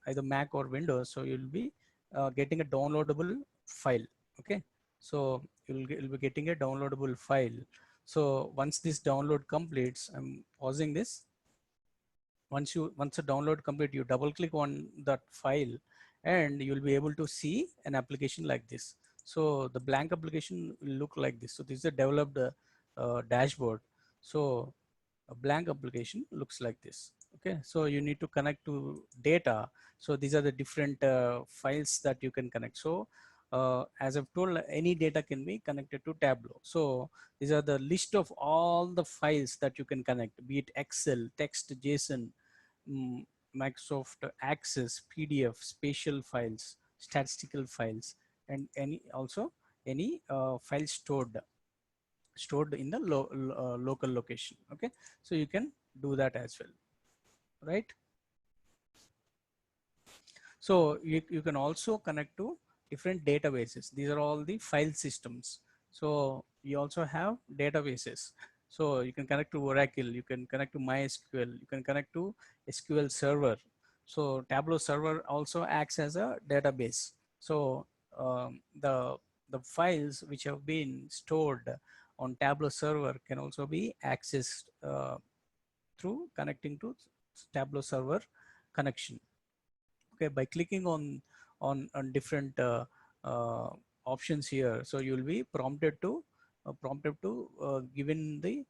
either Mac or Windows, so you'll be getting a downloadable file. Okay. So you'll be getting a downloadable file. So once this download completes, I'm pausing this. Once the download complete, you double click on that file and you'll be able to see an application like this. So the blank application will look like this. So this is a developed dashboard. So a blank application looks like this. Okay, so you need to connect to data. So these are the different files that you can connect. So as I've told, any data can be connected to Tableau. So these are the list of all the files that you can connect, be it Excel, text, JSON, mm, Microsoft Access, PDF, spatial files, statistical files, and any also any file stored in the local location. Okay, so you can do that as well, right? So you can also connect to different databases. These are all the file systems. So you also have databases. So you can connect to Oracle, you can connect to MySQL, you can connect to SQL Server. So Tableau Server also acts as a database. So the files which have been stored on Tableau Server can also be accessed through connecting to Tableau Server connection. Okay, by clicking on different options here, so you will be prompted to given the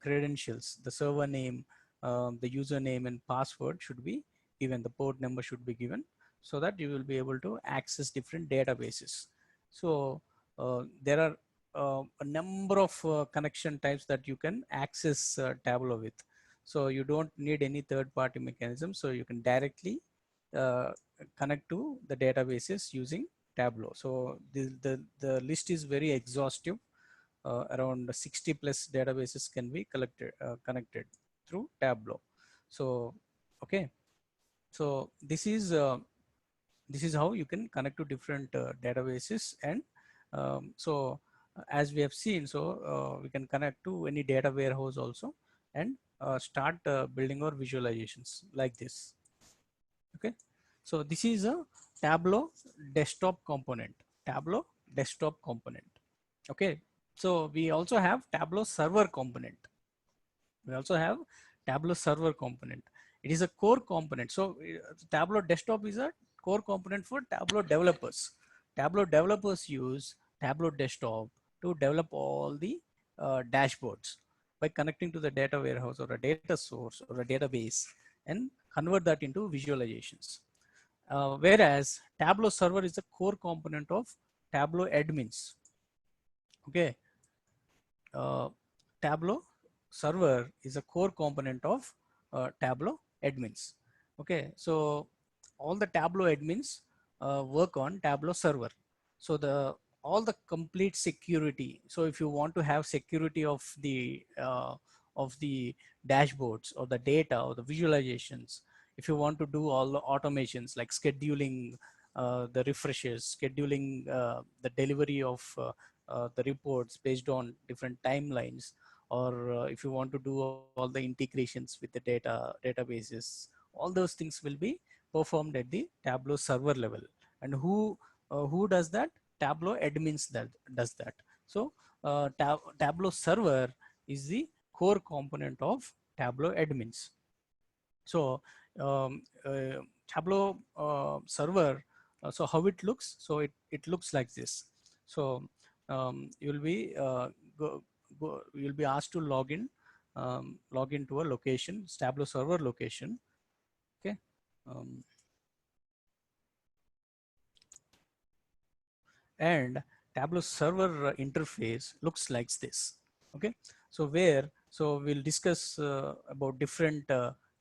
credentials, the server name, the username and password should be given, the port number should be given, so that you will be able to access different databases. So there are a number of connection types that you can access Tableau with. So you don't need any third party mechanism, so you can directly uh, connect to the databases using Tableau. So the list is very exhaustive. Around 60 plus databases can be connected through Tableau. So okay, so this is how you can connect to different databases. And so as we have seen, so we can connect to any data warehouse also, and start building our visualizations like this. Okay, so this is a Tableau desktop component. Tableau desktop component. Okay, so we also have Tableau server component. We also have Tableau server component. It is a core component. So Tableau desktop is a core component for Tableau developers. Tableau developers use Tableau desktop to develop all the dashboards by connecting to the data warehouse or a data source or a database and convert that into visualizations. Whereas Tableau server is a core component of Tableau admins. Okay, uh, Tableau server is a core component of Tableau admins. Okay, so all the Tableau admins work on Tableau server. So the all the complete security. So if you want to have security of the dashboards or the data or the visualizations, if you want to do all the automations like scheduling the refreshes, scheduling the delivery of the reports based on different timelines, or if you want to do all the integrations with the databases, all those things will be performed at the Tableau server level. And who does that? Tableau admins that does that. So Tableau server is the core component of Tableau admins. So Tableau server, so how it looks? So it looks like this. So you'll be you'll be asked to log into a location, Tableau server location. Okay. Um, and Tableau server interface looks like this. Okay, so we'll discuss about different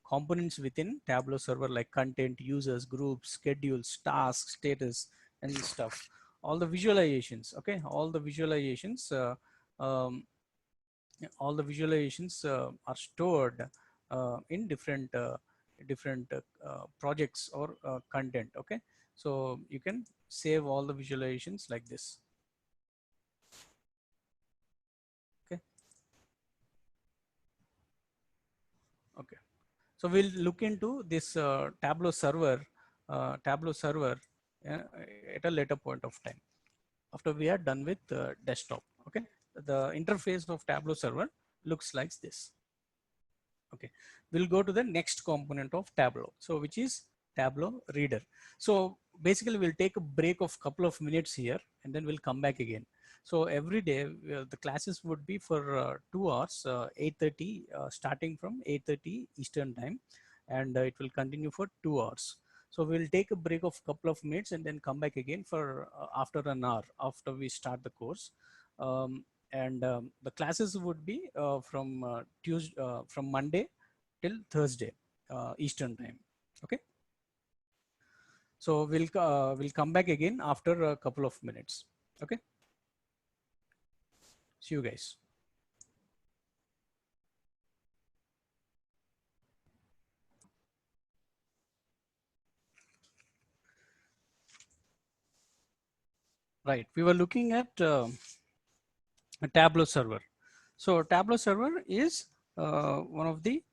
components within Tableau server, like content, users, groups, schedules, tasks, status, and stuff. All the visualizations. Okay, um, all the visualizations are stored in different projects or content. Okay, so you can save all the visualizations like this. Okay. Okay, so we'll look into this Tableau server uh, at a later point of time, after we are done with desktop. Okay, the interface of Tableau server looks like this. Okay, we'll go to the next component of Tableau, so which is Tableau reader. So basically we'll take a break of couple of minutes here, and then we'll come back again. So every day the classes would be for 2 hours, 8:30 starting from 8:30 Eastern time, and it will continue for 2 hours. So we'll take a break of couple of minutes and then come back again for after an hour after we start the course. And the classes would be from Tuesday, from Monday till Thursday Eastern time. Okay, so we'll come back again after a couple of minutes. Okay, see you guys. Right, we were looking at a Tableau server. So Tableau server is one of the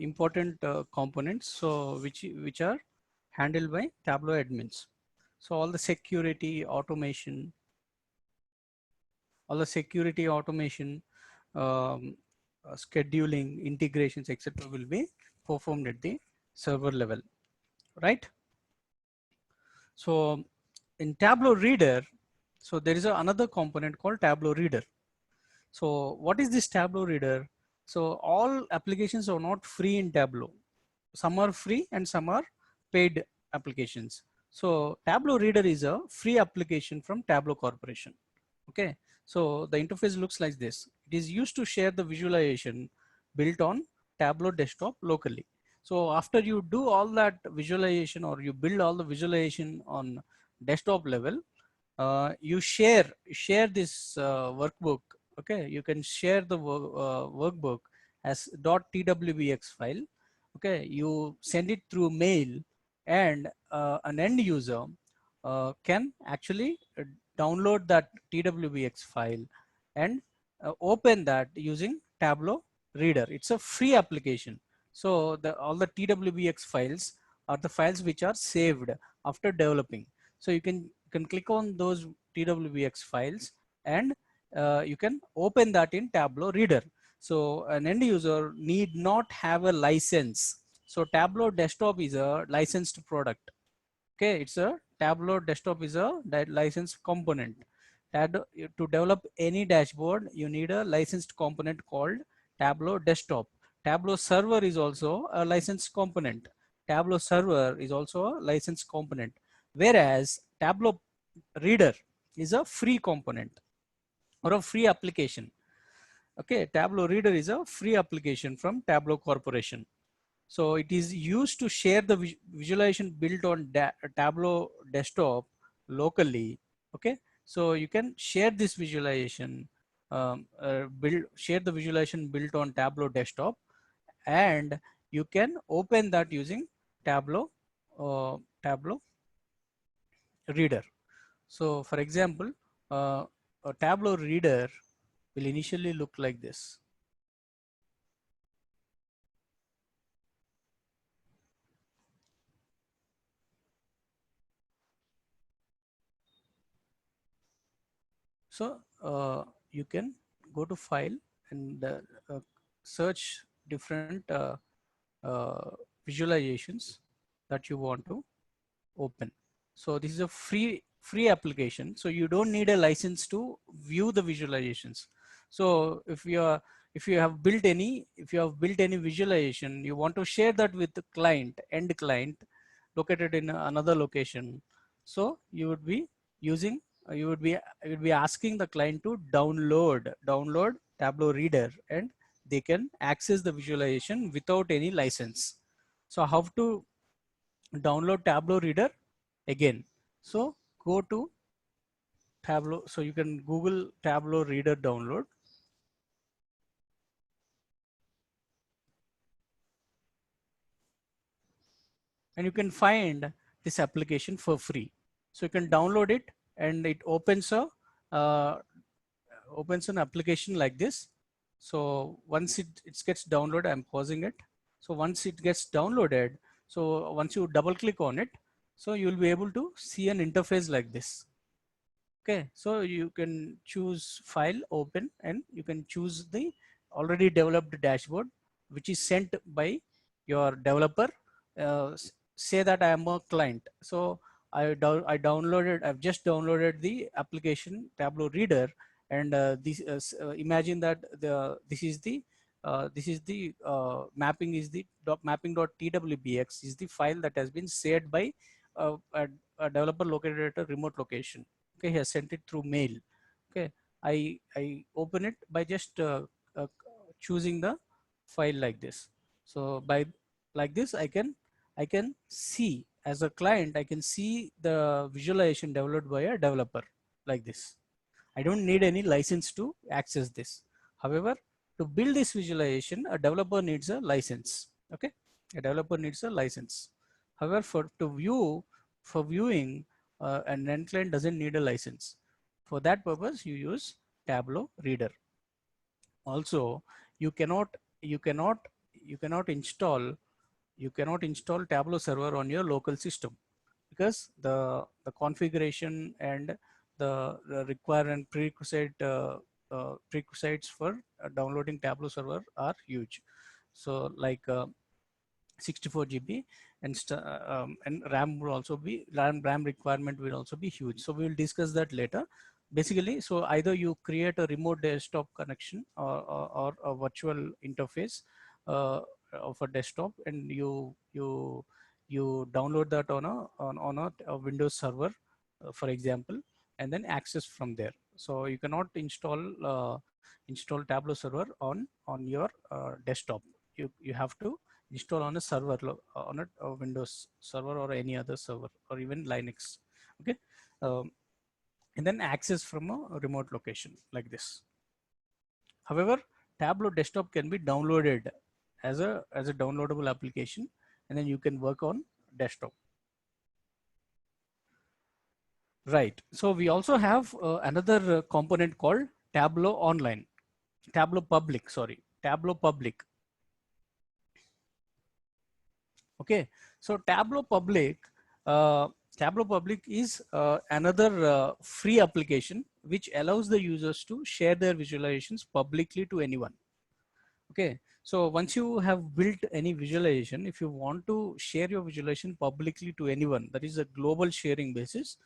important components, so which are handled by Tableau admins. So all the security automation, um, scheduling, integrations, etc., will be performed at the server level, right? So in Tableau Reader, so there is another component called Tableau Reader. So what is this Tableau Reader? So all applications are not free in Tableau. Some are free and some are paid applications. So Tableau Reader is a free application from Tableau Corporation. Okay, so the interface looks like this. It is used to share the visualization built on Tableau desktop locally. So after you do all that visualization, or you build all the visualization on desktop level, you share this workbook. Okay, you can share the workbook as .twx file. Okay, you send it through mail, and an end user can actually download that twx file and open that using Tableau Reader. It's a free application. So all the twx files are the files which are saved after developing. So you can click on those twx files, and you can open that in Tableau Reader. So an end user need not have a license. So Tableau desktop is a licensed product. Okay, it's a Tableau desktop is a licensed component. To develop any dashboard, you need a licensed component called Tableau desktop. Tableau server is also a licensed component. Tableau server is also a licensed component, whereas Tableau reader is a free component or a free application. Okay, Tableau reader is a free application from Tableau Corporation. So it is used to share the visualization built on Tableau desktop locally. Okay, so you can share this visualization, share the visualization built on Tableau desktop, and you can open that using Tableau reader. So for example, a Tableau reader will initially look like this. So you can go to file and search different uh, visualizations that you want to open. So this is a free application, so you don't need a license to view the visualizations. So if you have built any, if you have built any visualization, you want to share that with the client, end client located in another location, so you would be using you would be asking the client to download Tableau reader, and they can access the visualization without any license. So how to download Tableau reader again? So go to Tableau, so you can Google Tableau reader download, and you can find this application for free. So you can download it, and it uh, opens an application like this. So once it gets downloaded, I'm pausing it. So once it gets downloaded, so once you double click on it, so you'll be able to see an interface like this. Okay, so you can choose file, open, and you can choose the already developed dashboard, which is sent by your developer. Say that I am a client. So I downloaded, I've just downloaded the application Tableau Reader, and imagine that this is the mapping is the mapping.twbx is the file that has been shared by a developer located at a remote location. Okay, he has sent it through mail. Okay, I open it by just uh, choosing the file like this. So by like this, I can see, as a client, I can see the visualization developed by a developer like this. I don't need any license to access this. However, to build this visualization, a developer needs a license. Okay, a developer needs a license. However, for viewing, an end client doesn't need a license. For that purpose, you use Tableau Reader. Also, you cannot you cannot you cannot install Tableau server on your local system, because the configuration and the requirement prerequisites for downloading Tableau server are huge. So like 64 GB, and RAM will also be RAM requirement will also be huge. So we will discuss that later. Basically, so either you create a remote desktop connection, or a virtual interface of a desktop, and you download that on a Windows server, for example, and then access from there. So you cannot install Tableau server on your desktop. You have to install on a server, on a Windows server or any other server, or even Linux. Okay, um, and then access from a remote location like this. However, Tableau desktop can be downloaded as a downloadable application, and then you can work on desktop. Right. So we also have another component called Tableau Online, Tableau Public. Sorry, Tableau Public. Okay, so uh, Tableau Public is another free application which allows the users to share their visualizations publicly to anyone. Okay, so once you have built any visualization, if you want to share your visualization publicly to anyone, that is a global sharing basis,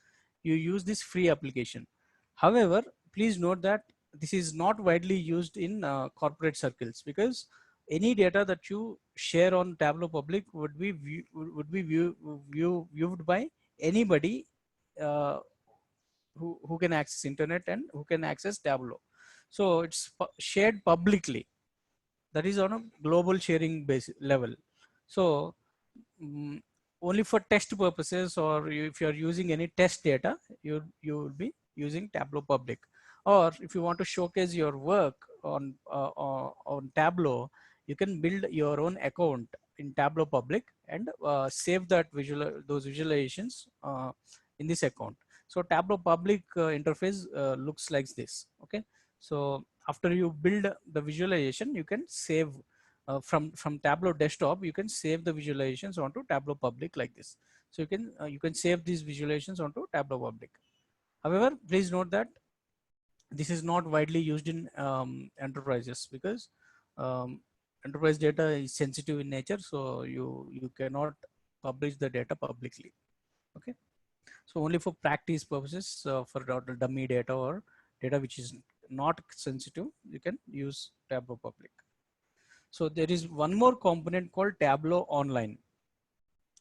you use this free application. However, please note that this is not widely used in corporate circles, because any data that you share on Tableau Public would be viewed by anybody uh, who can access internet and who can access Tableau. So it's shared publicly. That is on a global sharing base level. So mm, only for test purposes, or if you are using any test data, you will be using Tableau Public. Or if you want to showcase your work on Tableau, you can build your own account in Tableau Public, and save those visualizations in this account. So Tableau Public interface looks like this. Okay, so after you build the visualization, you can save from Tableau desktop. You can save the visualizations onto Tableau Public like this. So you can save these visualizations onto Tableau Public. However, please note that this is not widely used in enterprises because enterprise data is sensitive in nature, so you cannot publish the data publicly. Okay, so only for practice purposes, for dummy data or data which is not sensitive, you can use Tableau public. So there is one more component called Tableau Online.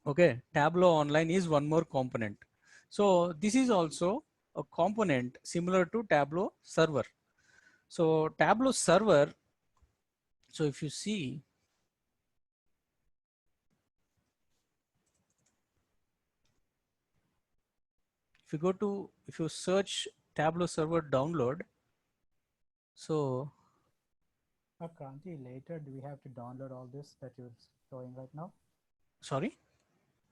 Okay, Tableau Online is one more component. So this is also a component similar to Tableau Server. So Tableau Server, so if you see, if you go to, if you search Tableau Server download, so Kranti, later do we have to download all this that you're showing right now? sorry,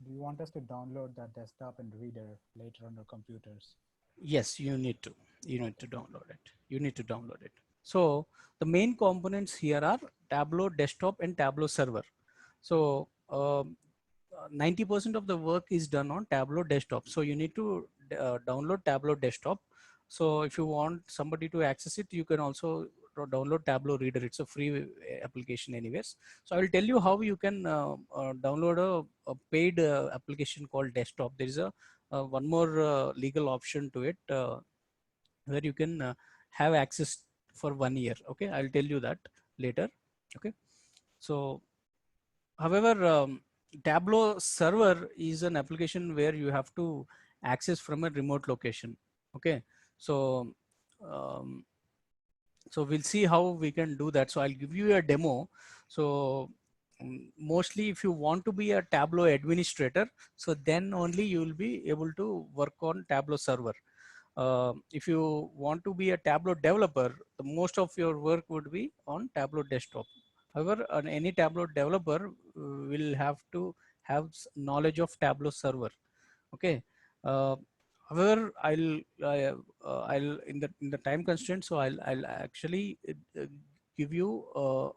Do you want us to download that desktop and reader later on our computers? yes, you need to download it. You need to download it. So the main components here are Tableau Desktop and Tableau Server. So 90% of the work is done on Tableau Desktop. So you need to download Tableau Desktop. So if you want somebody to access it, you can also download Tableau Reader. It's a free application anyways. So I will tell you how you can download a paid application called Desktop. There is a one more legal option to it, where you can have access for 1 year. Okay, I'll tell you that later. Okay, so however, Tableau server is an application where you have to access from a remote location. Okay, so um, so we'll see how we can do that. So I'll give you a demo. So mostly if you want to be a Tableau administrator, so then only you will be able to work on Tableau server. If you want to be a Tableau developer, the most of your work would be on Tableau desktop. However, any Tableau developer will have to have knowledge of Tableau server. Okay. Uh, However, I'll in the time constraint, so I'll actually give you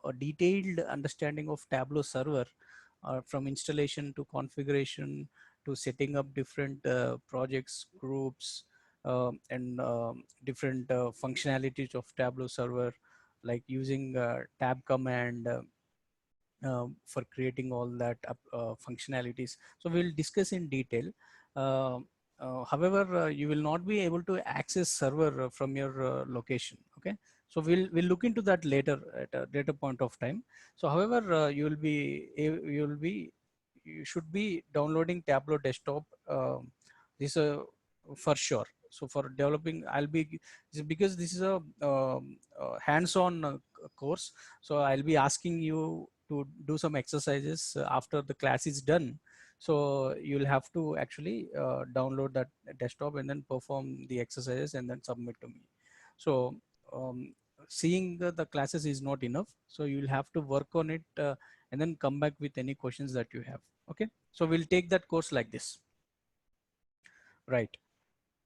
a detailed understanding of Tableau server, from installation to configuration to setting up different projects, groups, and different functionalities of Tableau server, like using tab command, for creating all that functionalities. So we'll discuss in detail. Uh, However, you will not be able to access server from your location. Okay, so we'll look into that later at a later point of time. So however, you should be downloading Tableau desktop. This for sure. So for developing, because this is a hands-on course, so I'll be asking you to do some exercises after the class is done. So you'll have to actually download that desktop and then perform the exercises and then submit to me. So um, seeing the classes is not enough. So you'll have to work on it, and then come back with any questions that you have. Okay. So we'll take that course like this. Right.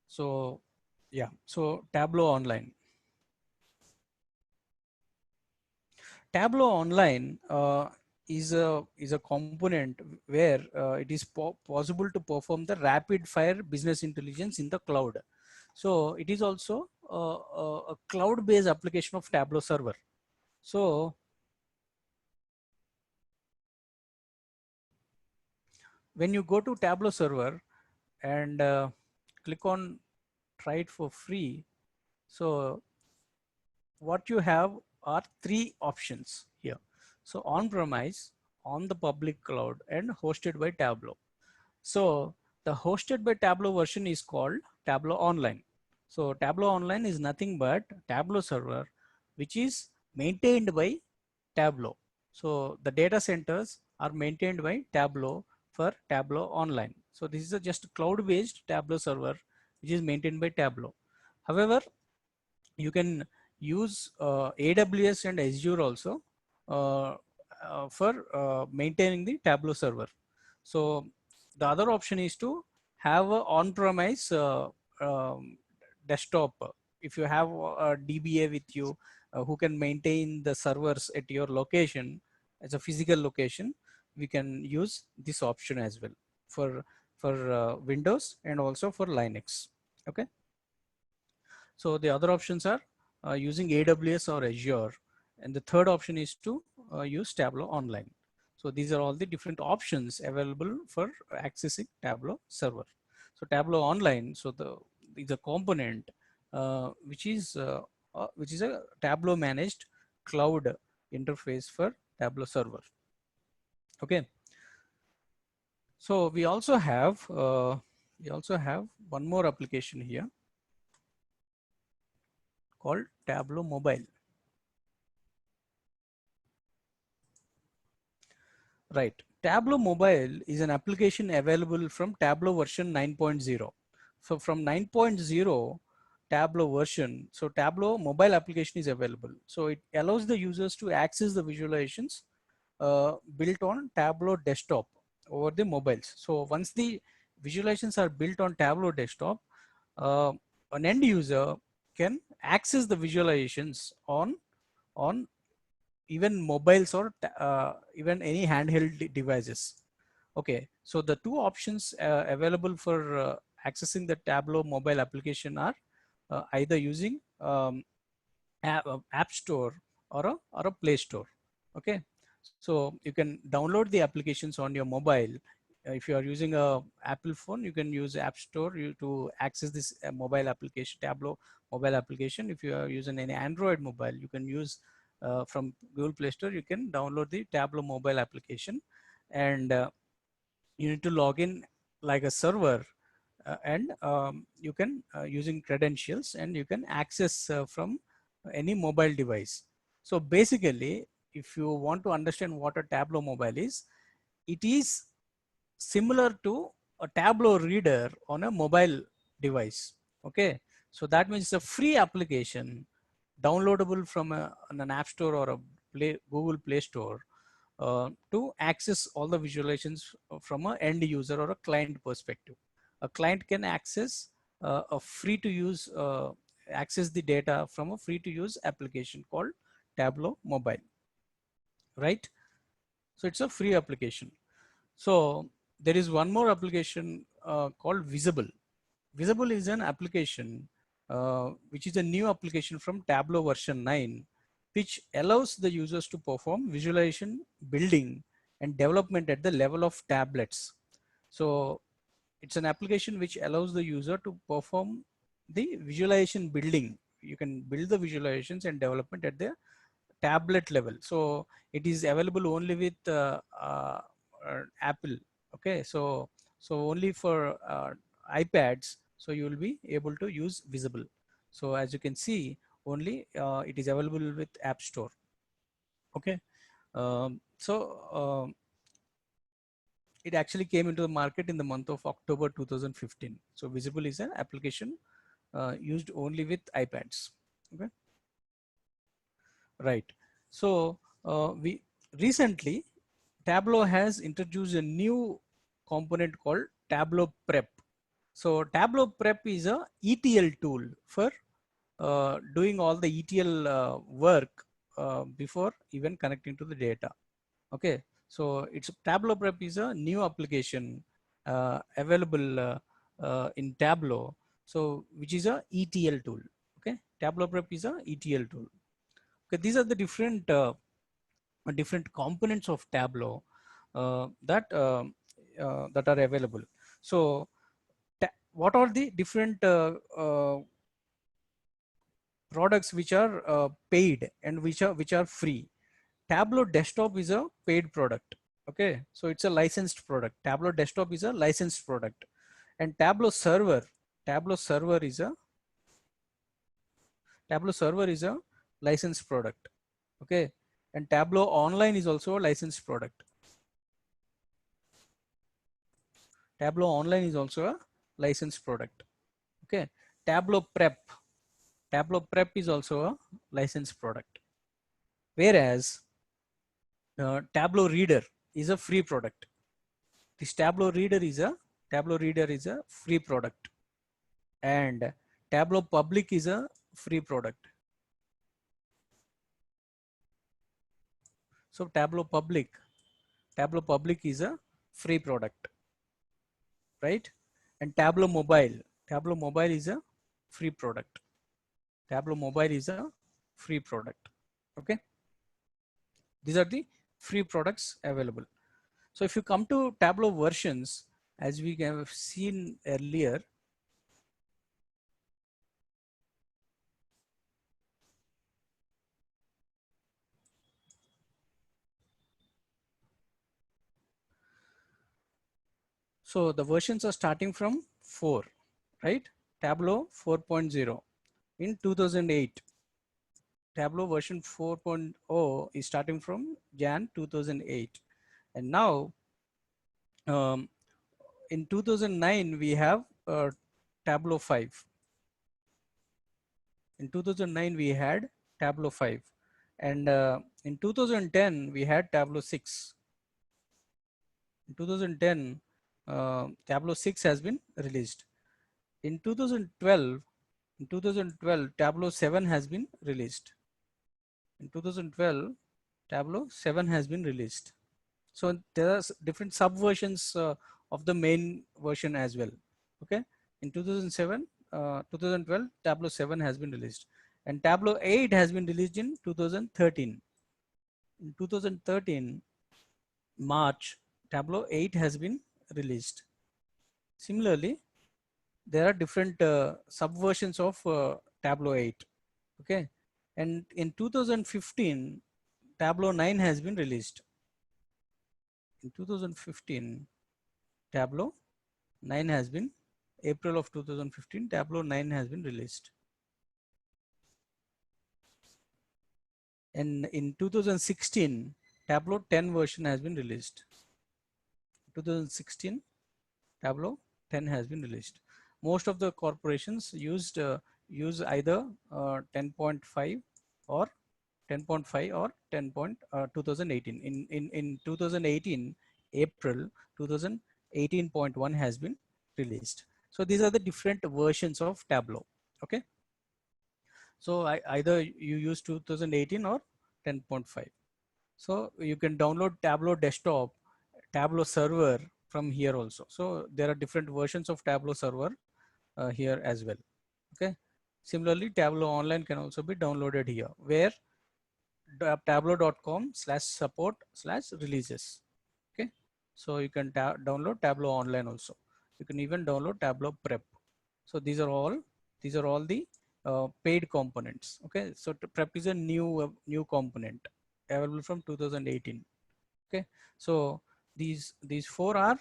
So yeah. So Tableau Online. Tableau Online is a component where it is possible to perform the rapid fire business intelligence in the cloud. So it is also a cloud-based application of Tableau server. So when you go to Tableau server and click on try it for free, so what you have are three options here. So on-premise, on the public cloud, and hosted by Tableau. So the hosted by Tableau version is called Tableau Online. So Tableau Online is nothing but Tableau server, which is maintained by Tableau. So the data centers are maintained by Tableau for Tableau Online. So this is a just cloud-based Tableau server, which is maintained by Tableau. However, you can use AWS and Azure also uh, for maintaining the Tableau server. So the other option is to have a on-premise desktop. If you have a DBA with you who can maintain the servers at your location as a physical location, we can use this option as well for Windows and also for Linux. Okay. So the other options are using AWS or Azure, and the third option is to use Tableau Online. So these are all the different options available for accessing Tableau server. So Tableau Online, so the is a component which is a Tableau managed cloud interface for Tableau server. Okay. So we also have one more application here called Tableau Mobile. Right. Tableau Mobile is an application available from Tableau version 9.0. So from 9.0 Tableau version, so Tableau mobile application is available. So it allows the users to access the visualizations built on Tableau desktop over the mobiles. So once the visualizations are built on Tableau desktop, uh, an end user can access the visualizations on even mobiles or even any handheld devices. Okay, so the two options available for accessing the Tableau mobile application are either using app store or a play store. Okay, so you can download the applications on your mobile. If you are using a Apple phone, you can use app store to access this mobile application, Tableau mobile application. If you are using any Android mobile, you can use from Google Play Store, you can download the Tableau mobile application, and you need to log in like a server, and you can using credentials, and you can access from any mobile device. So basically, if you want to understand what a Tableau mobile is, it is similar to a Tableau reader on a mobile device. Okay, so that means it's a free application downloadable from an app store or a Google Play Store to access all the visualizations from an end user or a client perspective. A client can access a free to use access the data from a free to use application called Tableau Mobile, right? So it's a free application. So there is one more application called Visible. Visible is an application which is a new application from Tableau version 9, which allows the users to perform visualization, building, and development at the level of tablets. So it's an application which allows the user to perform the visualization building. You can build the visualizations and development at the tablet level. So it is available only with Apple. Okay, so only for iPads. So you will be able to use Visible. So as you can see, only it is available with App Store. Okay, so it actually came into the market in the month of October 2015. So Visible is an application used only with iPads. Okay, right. So we recently Tableau has introduced a new component called Tableau Prep. So Tableau Prep is a ETL tool for doing all the ETL work before even connecting to the data. Okay, so it's Tableau Prep is a new application available in Tableau. So which is a ETL tool. Okay, Tableau Prep is a ETL tool. Okay, these are the different components of Tableau that are available. So what are the different products which are paid and which are free? Tableau desktop is a paid product. Okay, so it's a licensed product. Tableau desktop is a licensed product, and Tableau server is a licensed product. Okay, and Tableau online is also a licensed product. Tableau online is also a licensed product. Okay, Tableau Prep. Tableau Prep is also a licensed product. Whereas Tableau Reader is a free product. This Tableau Reader is a free product, and Tableau Public is a free product. So Tableau Public is a free product, right? And Tableau Mobile is a free product. Tableau Mobile is a free product. Okay, these are the free products available. So if you come to Tableau versions, as we have seen earlier, so the versions are starting from 4, right? Tableau 4.0 in 2008. Tableau version 4.0 is starting from Jan 2008. And now um, in 2009, we have Tableau 5. In 2009, we had Tableau 5. And in 2010, we had Tableau 6. In 2010, Tableau 6 has been released. In 2012, Tableau 7 has been released. In 2012, Tableau 7 has been released. So there are different subversions of the main version as well. Okay, in 2007, 2012, Tableau 7 has been released, and Tableau 8 has been released in 2013. In 2013, March, Tableau 8 has been released. Similarly, there are different subversions of Tableau 8. Okay, and in 2015, Tableau 9 has been released. In 2015, Tableau 9 has been, April of 2015, Tableau 9 has been released. And in 2016, Tableau 10 version has been released. 2016, Tableau 10 has been released. Most of the corporations use either 10.5 or 10.5 or 10. 2018. In 2018, April 2018.1 has been released. So these are the different versions of Tableau. Okay. So either you use 2018 or 10.5. So you can download Tableau desktop, Tableau server from here also. So there are different versions of Tableau server here as well. Okay. Similarly, Tableau online can also be downloaded here, where tableau.com/support/releases. Okay. So you can download Tableau online also. You can even download Tableau prep. So these are all the paid components. Okay. So prep is a new component available from 2018. Okay. So these four are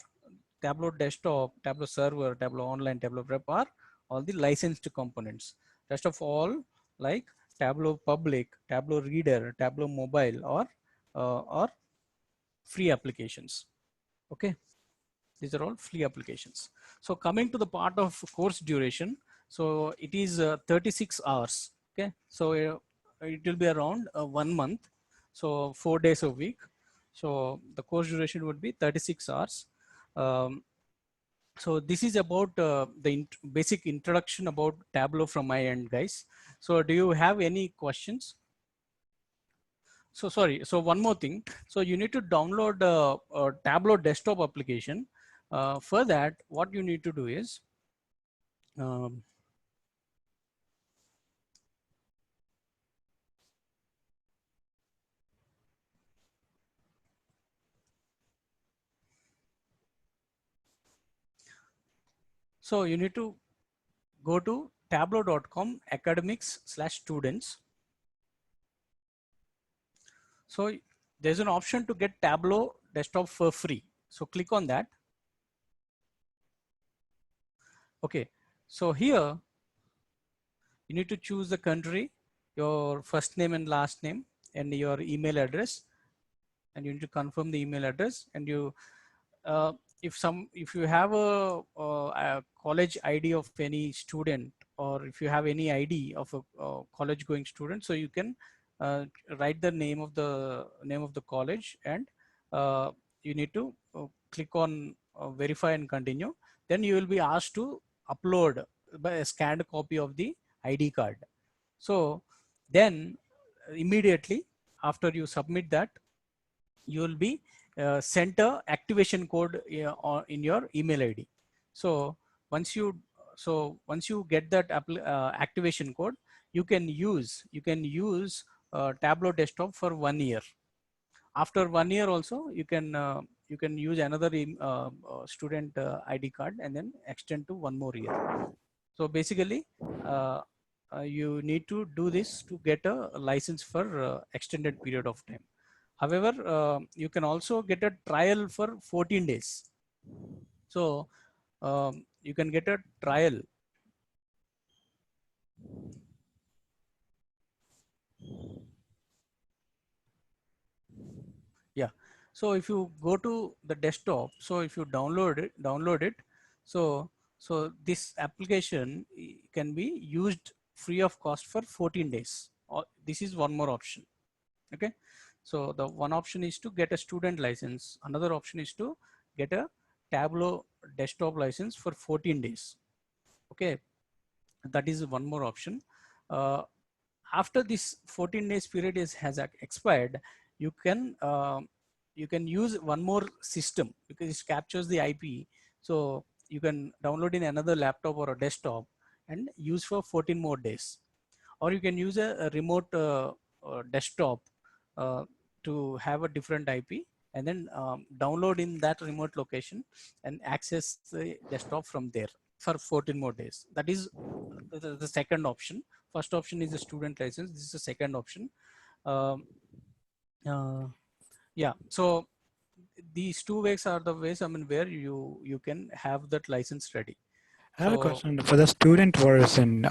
Tableau desktop, Tableau server, Tableau online, Tableau prep are all the licensed components. Rest of all, like Tableau public, Tableau reader, Tableau mobile, or free applications. Okay, these are all free applications. So coming to the part of course duration, so it is 36 hours. Okay, so it will be around 1 month, so 4 days a week. So the course duration would be 36 hours. Um, so this is about the basic introduction about Tableau from my end, guys. So do you have any questions? So sorry. So one more thing. So you need to download a Tableau desktop application. For that, what you need to do is, um, so you need to go to tableau.com academics/students. So there's an option to get Tableau desktop for free. So click on that. Okay. So here you need to choose the country, your first name and last name, and your email address, and you need to confirm the email address. And you uh, if you have a college ID of any student, or if you have any ID of a college going student, so you can write the name of the college, and you need to click on verify and continue. Then you will be asked to upload by a scanned copy of the ID card. So then immediately after you submit that, you will be sent a activation code in your email ID. So once you get that activation code, you can use Tableau desktop for 1 year. After 1 year also you can use another student ID card and then extend to one more year. So basically, uh, you need to do this to get a license for extended period of time. However, you can also get a trial for 14 days. So you can get a trial. Yeah. So if you go to the desktop, so if you download it. So this application can be used free of cost for 14 days. Or this is one more option. Okay. So the one option is to get a student license. Another option is to get a Tableau desktop license for 14 days. Okay. That is one more option. Uh, After this 14 days period has expired, you can use one more system because it captures the IP. So you can download in another laptop or a desktop and use for 14 more days. Or you can use a remote desktop uh, to have a different IP and then download in that remote location and access the desktop from there for 14 more days. That is the second option. First option is a student license. This is the second option. Um, uh, yeah. So these two ways are the ways, I mean, where you can have that license ready. I have a So question for the student version.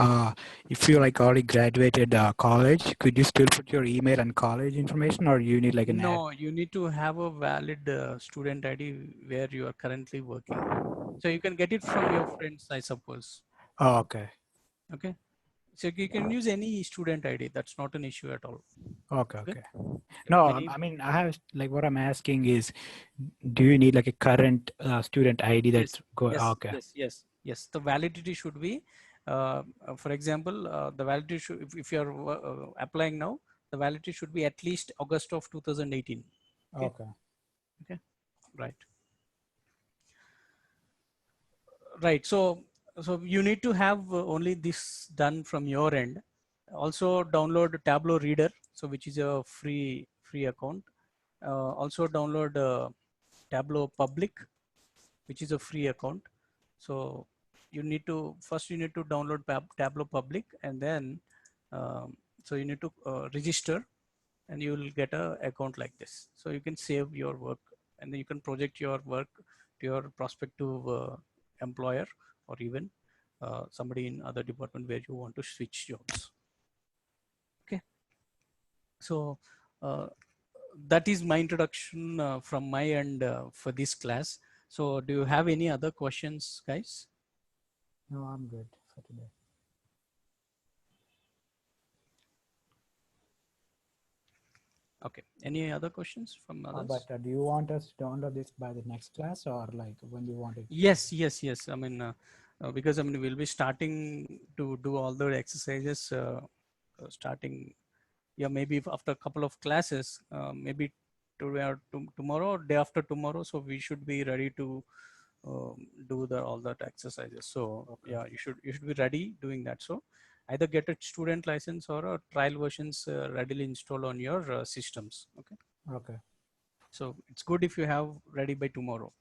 If you like already graduated college, could you still put your email and college information, or you need like an ad? no, you need to have a valid student ID where you are currently working. So you can get it from your friends, I suppose. Oh, okay, Okay. So you can use any student ID. That's not an issue at all. okay, Okay. okay. Yeah. No, Many. I mean, I have like what I'm asking is, do you need like a current student ID Yes. that's go? Yes. Okay, Yes. Yes. Yes. The validity should be, for example, the validity should, if you are applying now, the validity should be at least August of 2018. Okay. okay, Okay. Right. Right. So you need to have only this done from your end. Also download Tableau Reader, so which is a free account. Also download Tableau Public, which is a free account. So you need to download Tableau Public, and then so you need to register, and you will get a account like this. So you can save your work, and then you can project your work to your prospective employer, or even somebody in other department where you want to switch jobs. Okay. So uh, that is my introduction from my end for this class. So do you have any other questions, guys? no, I'm good for today. Okay. Any other questions from But others? do you want us to download this by the next class, or like when you want it? Yes, yes, yes. I mean, because I mean, we'll be starting to do all the exercises starting, yeah, maybe after a couple of classes, maybe today or tomorrow or day after tomorrow. So we should be ready to do all that exercises. So Okay, yeah, you should be ready doing that. So either get a student license or a trial versions readily installed on your systems. Okay. okay. So it's good if you have ready by tomorrow.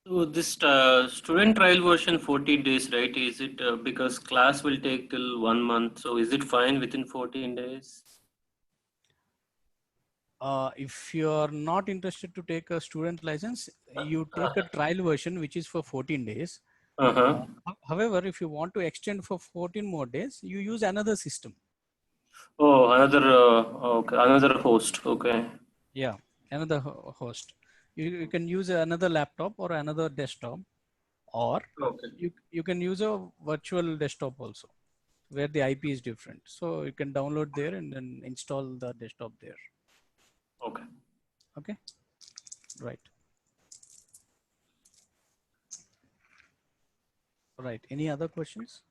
So this student trial version 40 days, right? Is it because class will take till 1 month? So is it fine within 14 days? If you are not interested to take a student license, you take a trial version, which is for 14 days. Uh-huh. However, if you want to extend for 14 more days, you use another system. Oh, okay, another host. Okay. Yeah, another host. You can use another laptop or another desktop, or Okay. you can use a virtual desktop also, where the IP is different. So you can download there and then install the desktop there. Okay. Okay, right, right. Any other questions?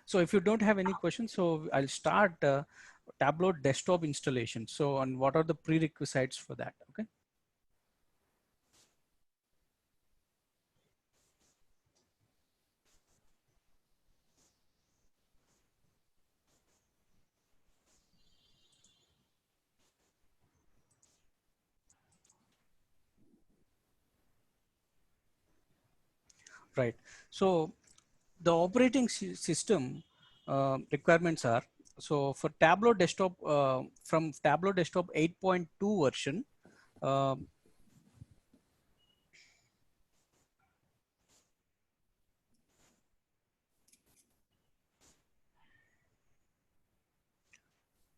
So if you don't have any questions, so I'll start Tableau desktop installation. So, and what are the prerequisites for that? Okay. Right. So the operating system requirements are, so for Tableau desktop, from Tableau desktop 8.2 version, uh,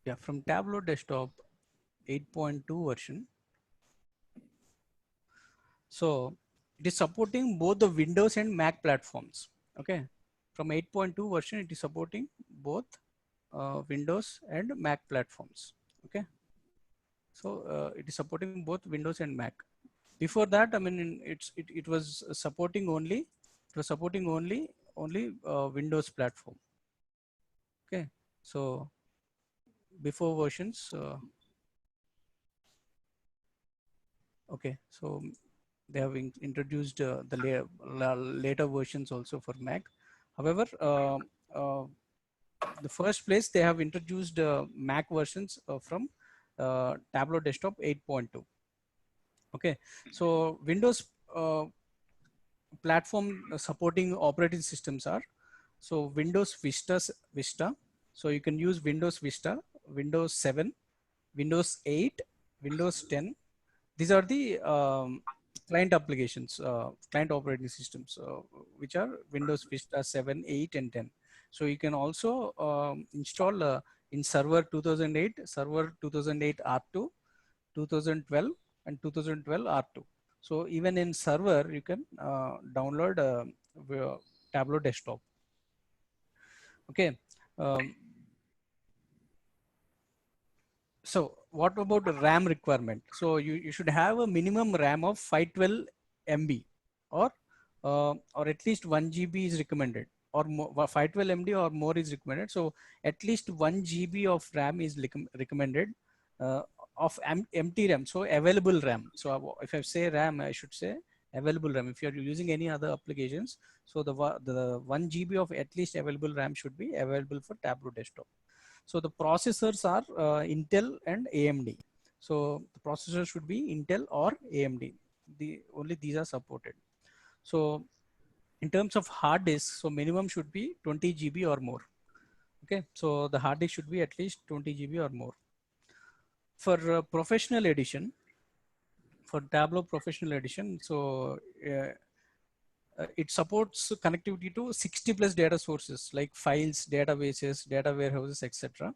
yeah, from Tableau desktop 8.2 version, so it is supporting both the Windows and Mac platforms. Okay, from 8.2 version, it is supporting both Windows and Mac platforms. Okay, so it is supporting both Windows and Mac. Before that, I mean, it was supporting only, Windows platform. Okay, so before versions, okay, so they have introduced the later versions also for Mac. However, uh, the first place they have introduced Mac versions from Tableau Desktop 8.2. Okay, so Windows platform supporting operating systems are, so Windows Vista. So you can use Windows Vista, Windows 7, Windows 8, Windows 10. These are the client applications, client operating systems, which are Windows Vista 7, 8, and 10. So you can also install in Server 2008, Server 2008 R2, 2012, and 2012 R2. So even in server, you can download Tableau desktop. Okay. Um, so what about the RAM requirement? So you should have a minimum RAM of 512 MB, or at least 1 GB is recommended, or more, 512 MB or more is recommended. So at least 1 GB of RAM is recommended, uh, of empty RAM. So available RAM. So if I say RAM, I should say available RAM. If you are using any other applications, so the 1 GB of at least available RAM should be available for Tableau desktop. So the processors are Intel and AMD. So the processor should be Intel or AMD. Only these are supported. So in terms of hard disk, so minimum should be 20 GB or more. Okay, so the hard disk should be at least 20 GB or more. For professional edition, for Tableau professional edition, so it supports connectivity to 60 plus data sources like files, databases, data warehouses, etc.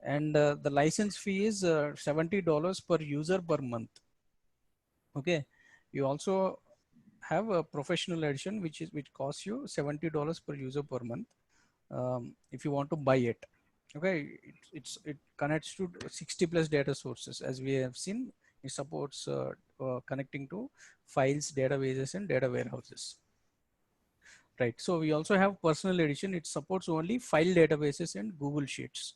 And the license fee is $70 per user per month. Okay, you also have a professional edition which costs you $70 per user per month, if you want to buy it. Okay, it connects to 60 plus data sources. As we have seen, it supports connecting to files, databases, and data warehouses. Right. So we also have personal edition. It supports only file databases and Google Sheets.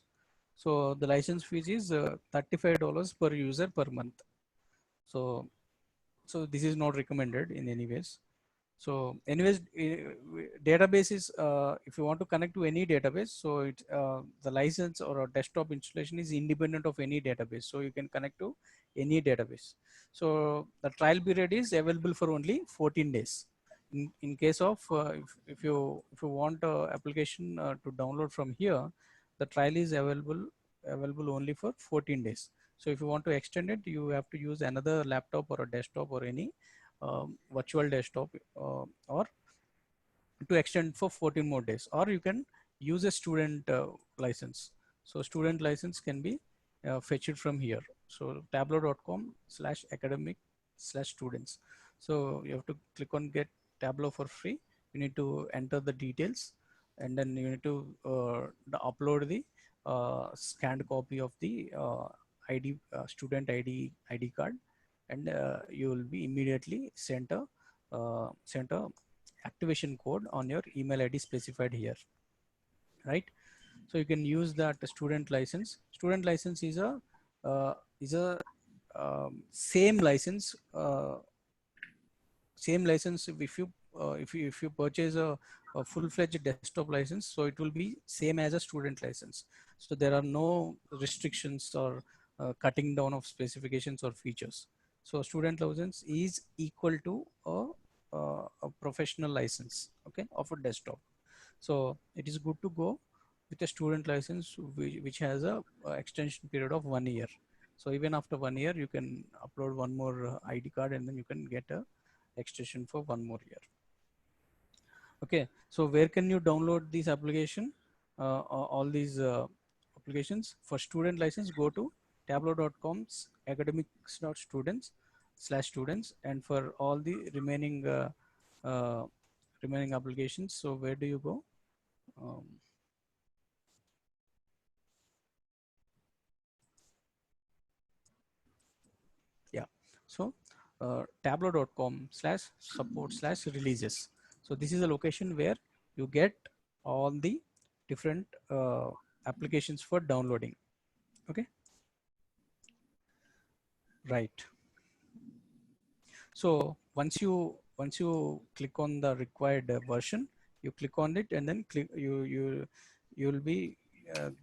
So the license fees is $35 per user per month. So this is not recommended in any ways. So anyways, database is, if you want to connect to any database, so the license or a desktop installation is independent of any database. So you can connect to any database. So the trial period is available for only 14 days. In case of if you want application to download from here, the trial is available only for 14 days. So if you want to extend it, you have to use another laptop or a desktop or any virtual desktop, or to extend for 14 more days, or you can use a student license. So student license can be fetched from here. So tableau.com/academic/students. So you have to click on get Tableau for free. You need to enter the details, and then you need to upload the scanned copy of the ID, student ID card, and you will be immediately sent a activation code on your email ID specified here, right? So you can use that student license. Student license is a same license, if you purchase a full-fledged desktop license, so it will be same as a student license. So there are no restrictions or cutting down of specifications or features. So student license is equal to a professional license, okay, of a desktop. So it is good to go with a student license which has a extension period of 1 year. So even after 1 year, you can upload one more ID card and then you can get a extension for 1 more year. Okay, so where can you download this application? All these applications for student license, go to tableau.com's academics.students/students, and for all the uh, remaining applications. So where do you go? Um, yeah, so tableau.com/support/releases. So this is a location where you get all the different applications for downloading. Okay, right. So once you click on the required version, you click on it and then click you'll be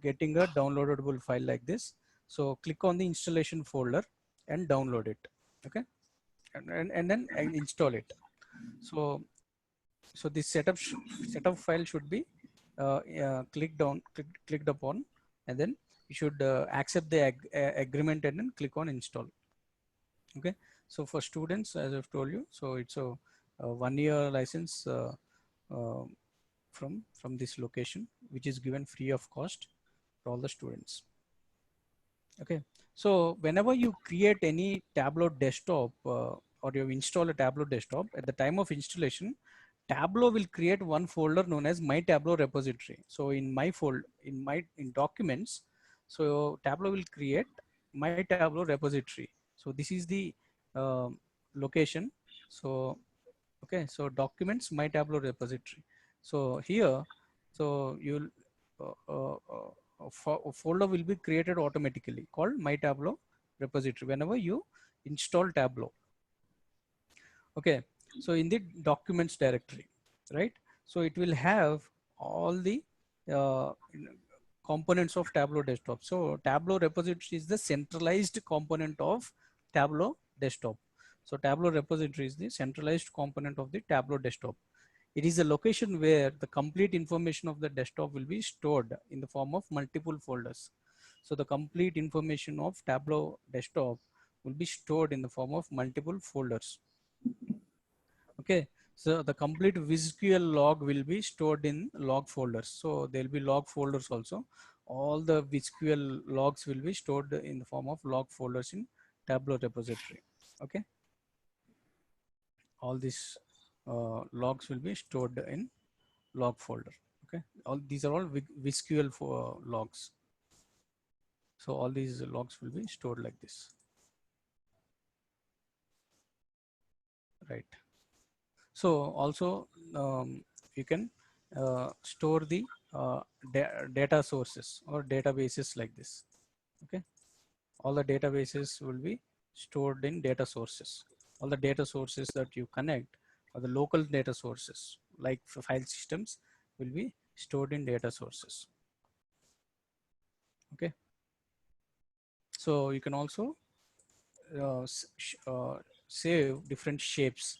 getting a downloadable file like this. So click on the installation folder and download it. Okay, and then install it. So this setup file should be clicked upon, and then you should accept the agreement and then click on install. Okay, so for students, as I've told you, so it's a 1 year license uh, from this location, which is given free of cost for all the students. Okay, so whenever you create any Tableau desktop or you install a Tableau desktop, at the time of installation, Tableau will create one folder known as My Tableau repository. So in documents, so Tableau will create My Tableau repository. So this is the um, location. So okay, so documents, My Tableau repository. So here, so you'll a folder will be created automatically called My Tableau repository whenever you install Tableau. Okay, so in the documents directory, right? So it will have all the uh, components of Tableau desktop. So Tableau repository is the centralized component of Tableau desktop. So Tableau repository is the centralized component of the Tableau desktop. It is a location where the complete information of the desktop will be stored in the form of multiple folders. So the complete information of Tableau desktop will be stored in the form of multiple folders. Okay, so the complete visual log will be stored in log folders. So there will be log folders also. All the visual logs will be stored in the form of log folders in Tableau repository. Okay, all these logs will be stored in log folder. Okay, all these are all visual for logs. So all these logs will be stored like this, right? So also you can store the data sources or databases like this. Okay, all the databases will be stored in data sources. All the data sources that you connect or the local data sources like file systems will be stored in data sources. Okay, so you can also uh, save different shapes.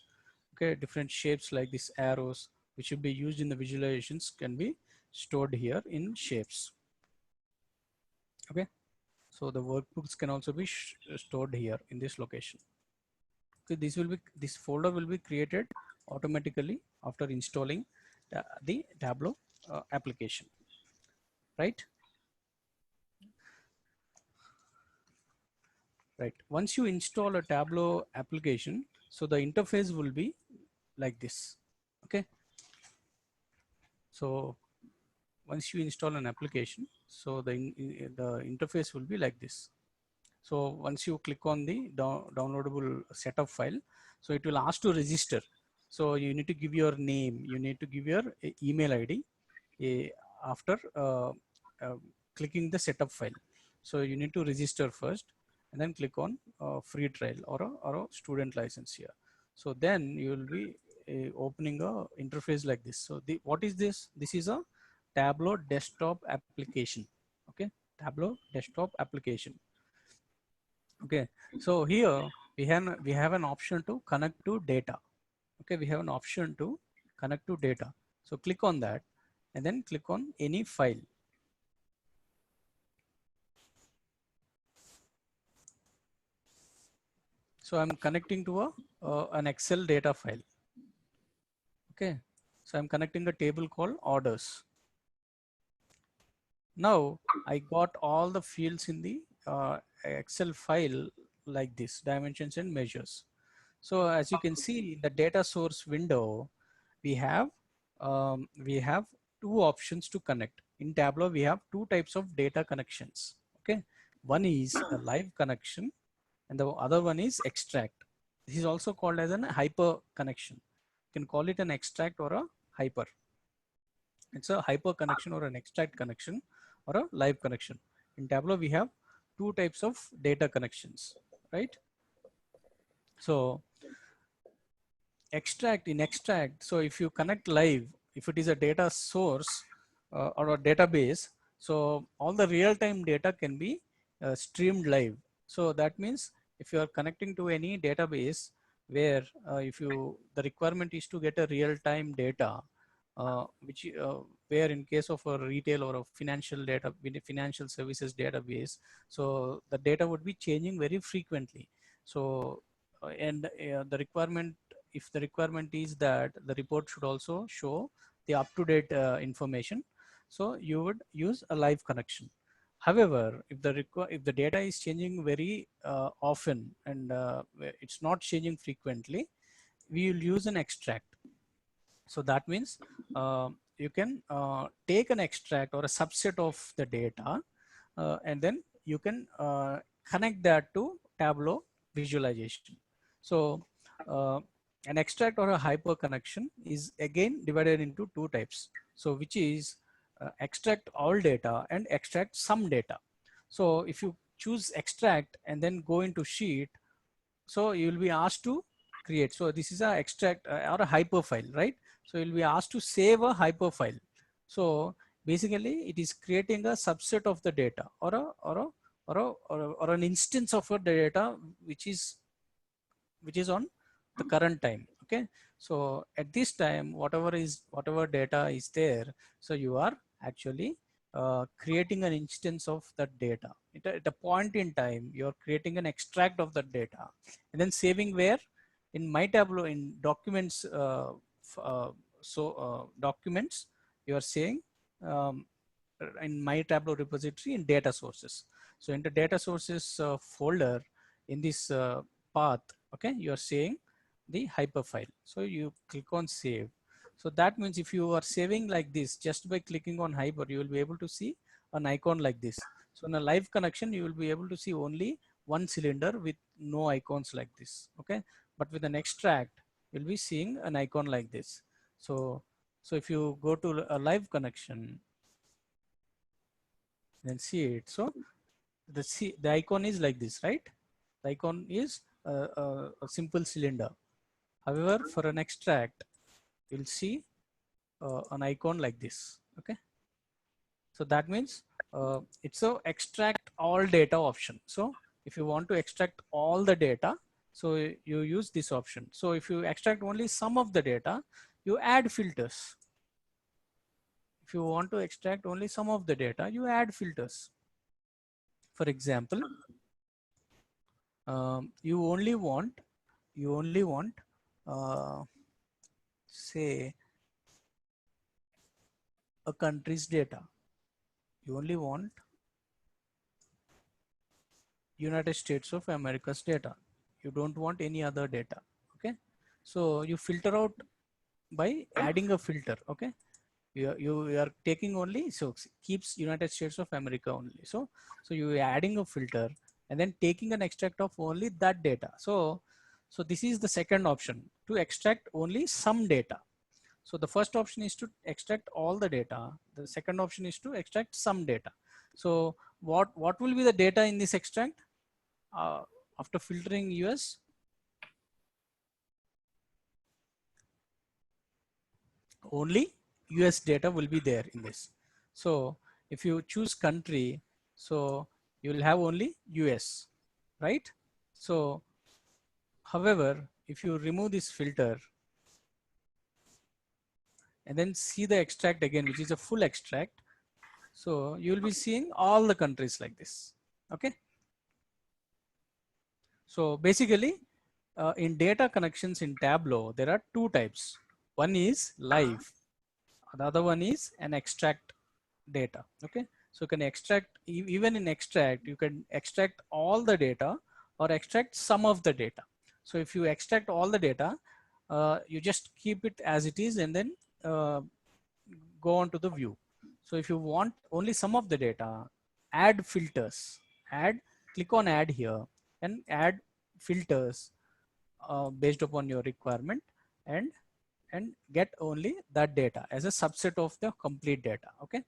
Okay, different shapes like these arrows which will be used in the visualizations can be stored here in shapes. Okay, so the workbooks can also be stored here in this location. Okay, this folder will be created automatically after installing the Tableau application, right? Right, once you install a Tableau application, so the interface will be like this. Okay, so once you install an application, so the interface will be like this. So once you click on the downloadable setup file, so it will ask to register. So you need to give your name, you need to give your email ID after clicking the setup file. So you need to register first and then click on free trial or a student license here. So then you will be opening a interface like this. So what is this? This is a Tableau desktop application. Okay, Tableau desktop application. Okay, so here we have an option to connect to data. Okay, we have an option to connect to data. So click on that and then click on any file. So I'm connecting to an Excel data file. Okay, so I'm connecting a table called orders. Now I got all the fields in the Excel file like this, dimensions and measures. So as you can see in the data source window, we have two options to connect. In Tableau, we have two types of data connections. Okay, one is a live connection and the other one is extract. This is also called as an hyper connection. You can call it an extract or a hyper. It's a hyper connection or an extract connection or a live connection. In Tableau, we have two types of data connections, right? So extract, so if you connect live, if it is a data source or a database, so all the real-time data can be streamed live. So that means if you are connecting to any database where if you the requirement is to get a real-time data, which where in case of a retail or a financial services database, so the data would be changing very frequently. So and the requirement, if the requirement is that the report should also show the up-to-date information, so you would use a live connection. However, if the data is changing very often and it's not changing frequently, we will use an extract. So that means you can take an extract or a subset of the data and then you can connect that to Tableau visualization. So uh, an extract or a hyper connection is again divided into two types. So which is extract all data and extract some data. So if you choose extract and then go into sheet, so you will be asked to create. So this is a extract or a hyper file, right? So you'll be asked to save a hyper file. So basically it is creating a subset of the data or an instance of a data which is on the current time. Okay, so at this time whatever data is there, so you are actually creating an instance of that data. At a point in time you're creating an extract of that data and then saving where in my Tableau in documents. Documents you are saying um, in my Tableau repository in data sources. So in the data sources folder in this path, okay, you are saying the hyper file. So you click on save. So that means if you are saving like this, just by clicking on hyper, you will be able to see an icon like this. So in a live connection, you will be able to see only one cylinder with no icons like this. Okay, but with an extract, you'll be seeing an icon like this. So if you go to a live connection, then see it. So the icon is like this, right? The icon is a simple cylinder. However, for an extract, you'll see an icon like this. Okay, so that means it's a extract all data option. So if you want to extract all the data, so you use this option. So if you extract only some of the data, you add filters. If you want to extract only some of the data, you add filters. For example, you only want uh, say a country's data. You only want United States of America's data. You don't want any other data. Okay, so you filter out by adding a filter. Okay, you are taking only, so keeps United States of America only. So you are adding a filter and then taking an extract of only that data. So this is the second option, to extract only some data. So the first option is to extract all the data. The second option is to extract some data. So what will be the data in this extract? After filtering US, only US data will be there in this. So if you choose country, so you will have only US, right? So however, if you remove this filter, and then see the extract again, which is a full extract. So you will be seeing all the countries like this. Okay. So basically, in data connections in Tableau, there are two types. One is live, the other one is an extract data. Okay. So you can extract, even in extract, you can extract all the data or extract some of the data. So if you extract all the data, you just keep it as it is and then uh, go on to the view. So if you want only some of the data, add filters, add, click on add here and add filters based upon your requirement, and get only that data as a subset of the complete data. Okay.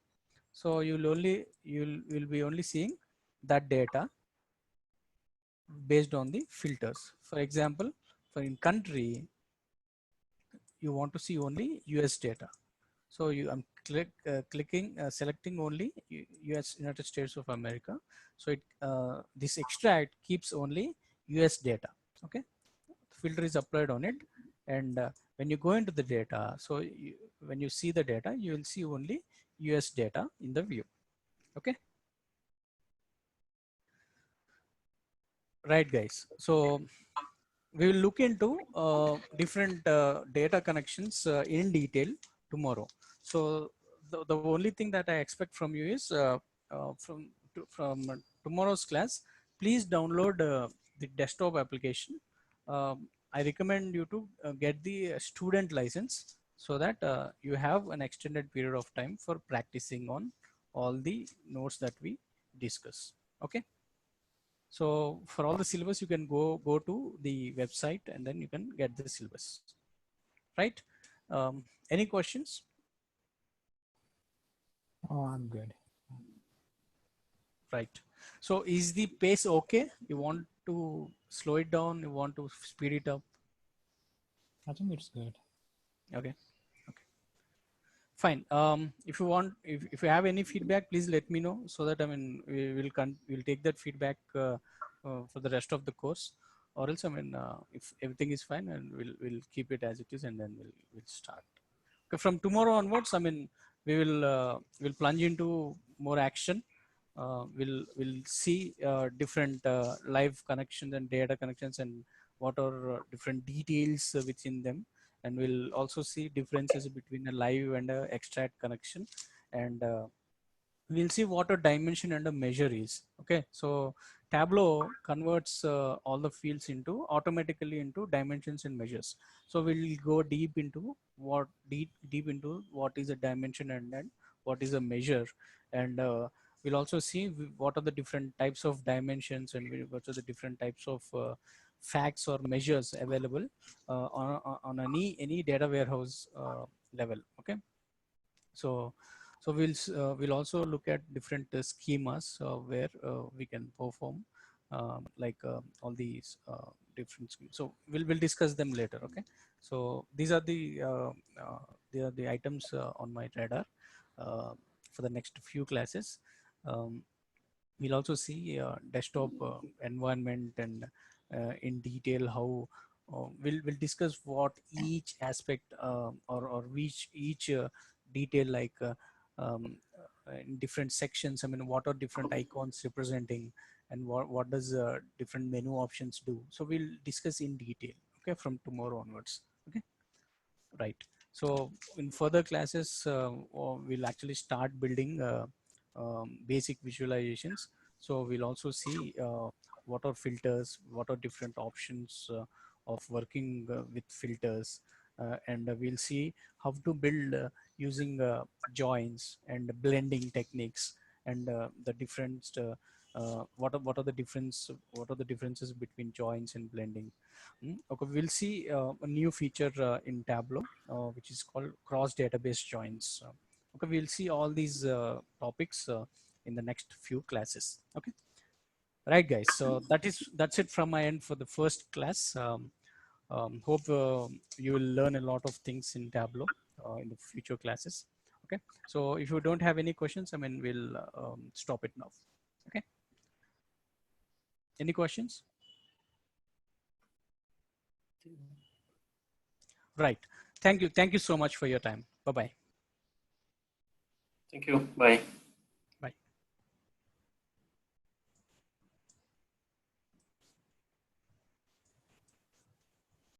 So you'll be only seeing that data based on the filters. For example, for in country, you want to see only US data. So I'm clicking, selecting only US, United States of America. So this extract keeps only US data. Okay. Filter is applied on it, and when you go into the data, so when you see the data, you will see only US data in the view. Okay. Right, guys. So we will look into different data connections in detail tomorrow. So the only thing that I expect from you is from tomorrow's class, please download the desktop application. I recommend you to get the student license so that you have an extended period of time for practicing on all the notes that we discuss. Okay. So for all the syllabus, you can go to the website and then you can get the syllabus, right? Any questions? Oh, I'm good. Right. So is the pace okay? You want to slow it down? You want to speed it up? I think it's good. Okay. Fine. If you want, if you have any feedback, please let me know so that we'll take that feedback for the rest of the course, or else if everything is fine, and we'll keep it as it is, and then we'll start. Okay, from tomorrow onwards, we'll plunge into more action. We'll see different live connections and data connections and what are different details within them, and we'll also see differences between a live and a extract connection, and we'll see what a dimension and a measure is. Okay, so Tableau converts all the fields into automatically into dimensions and measures. So we'll go deep into what is a dimension and then what is a measure, and we'll also see what are the different types of dimensions and what are the different types of facts or measures available on any data warehouse level. Okay. So we'll also look at different schemas where we can perform like all these different schemes. So we'll discuss them later. Okay. So these are the items on my radar uh, for the next few classes. um, we'll also see desktop environment, and in detail how we'll discuss what each aspect or each detail, like in different sections. I mean, what are different icons representing, and what does different menu options do. So we'll discuss in detail, okay, from tomorrow onwards. Okay. Right. So in further classes, we'll actually start building basic visualizations. So we'll also see what are filters, what are different options of working with filters, and we'll see how to build using joins and blending techniques, and the different what are the differences between joins and blending. Okay, we'll see a new feature in Tableau, which is called cross database joins. Okay, we'll see all these topics in the next few classes. Okay, right, guys. So that's it from my end for the first class. Hope you will learn a lot of things in Tableau in the future classes. Okay, so if you don't have any questions, we'll stop it now. Okay, any questions? Right. Thank you so much for your time. Bye-bye. Thank you. Bye.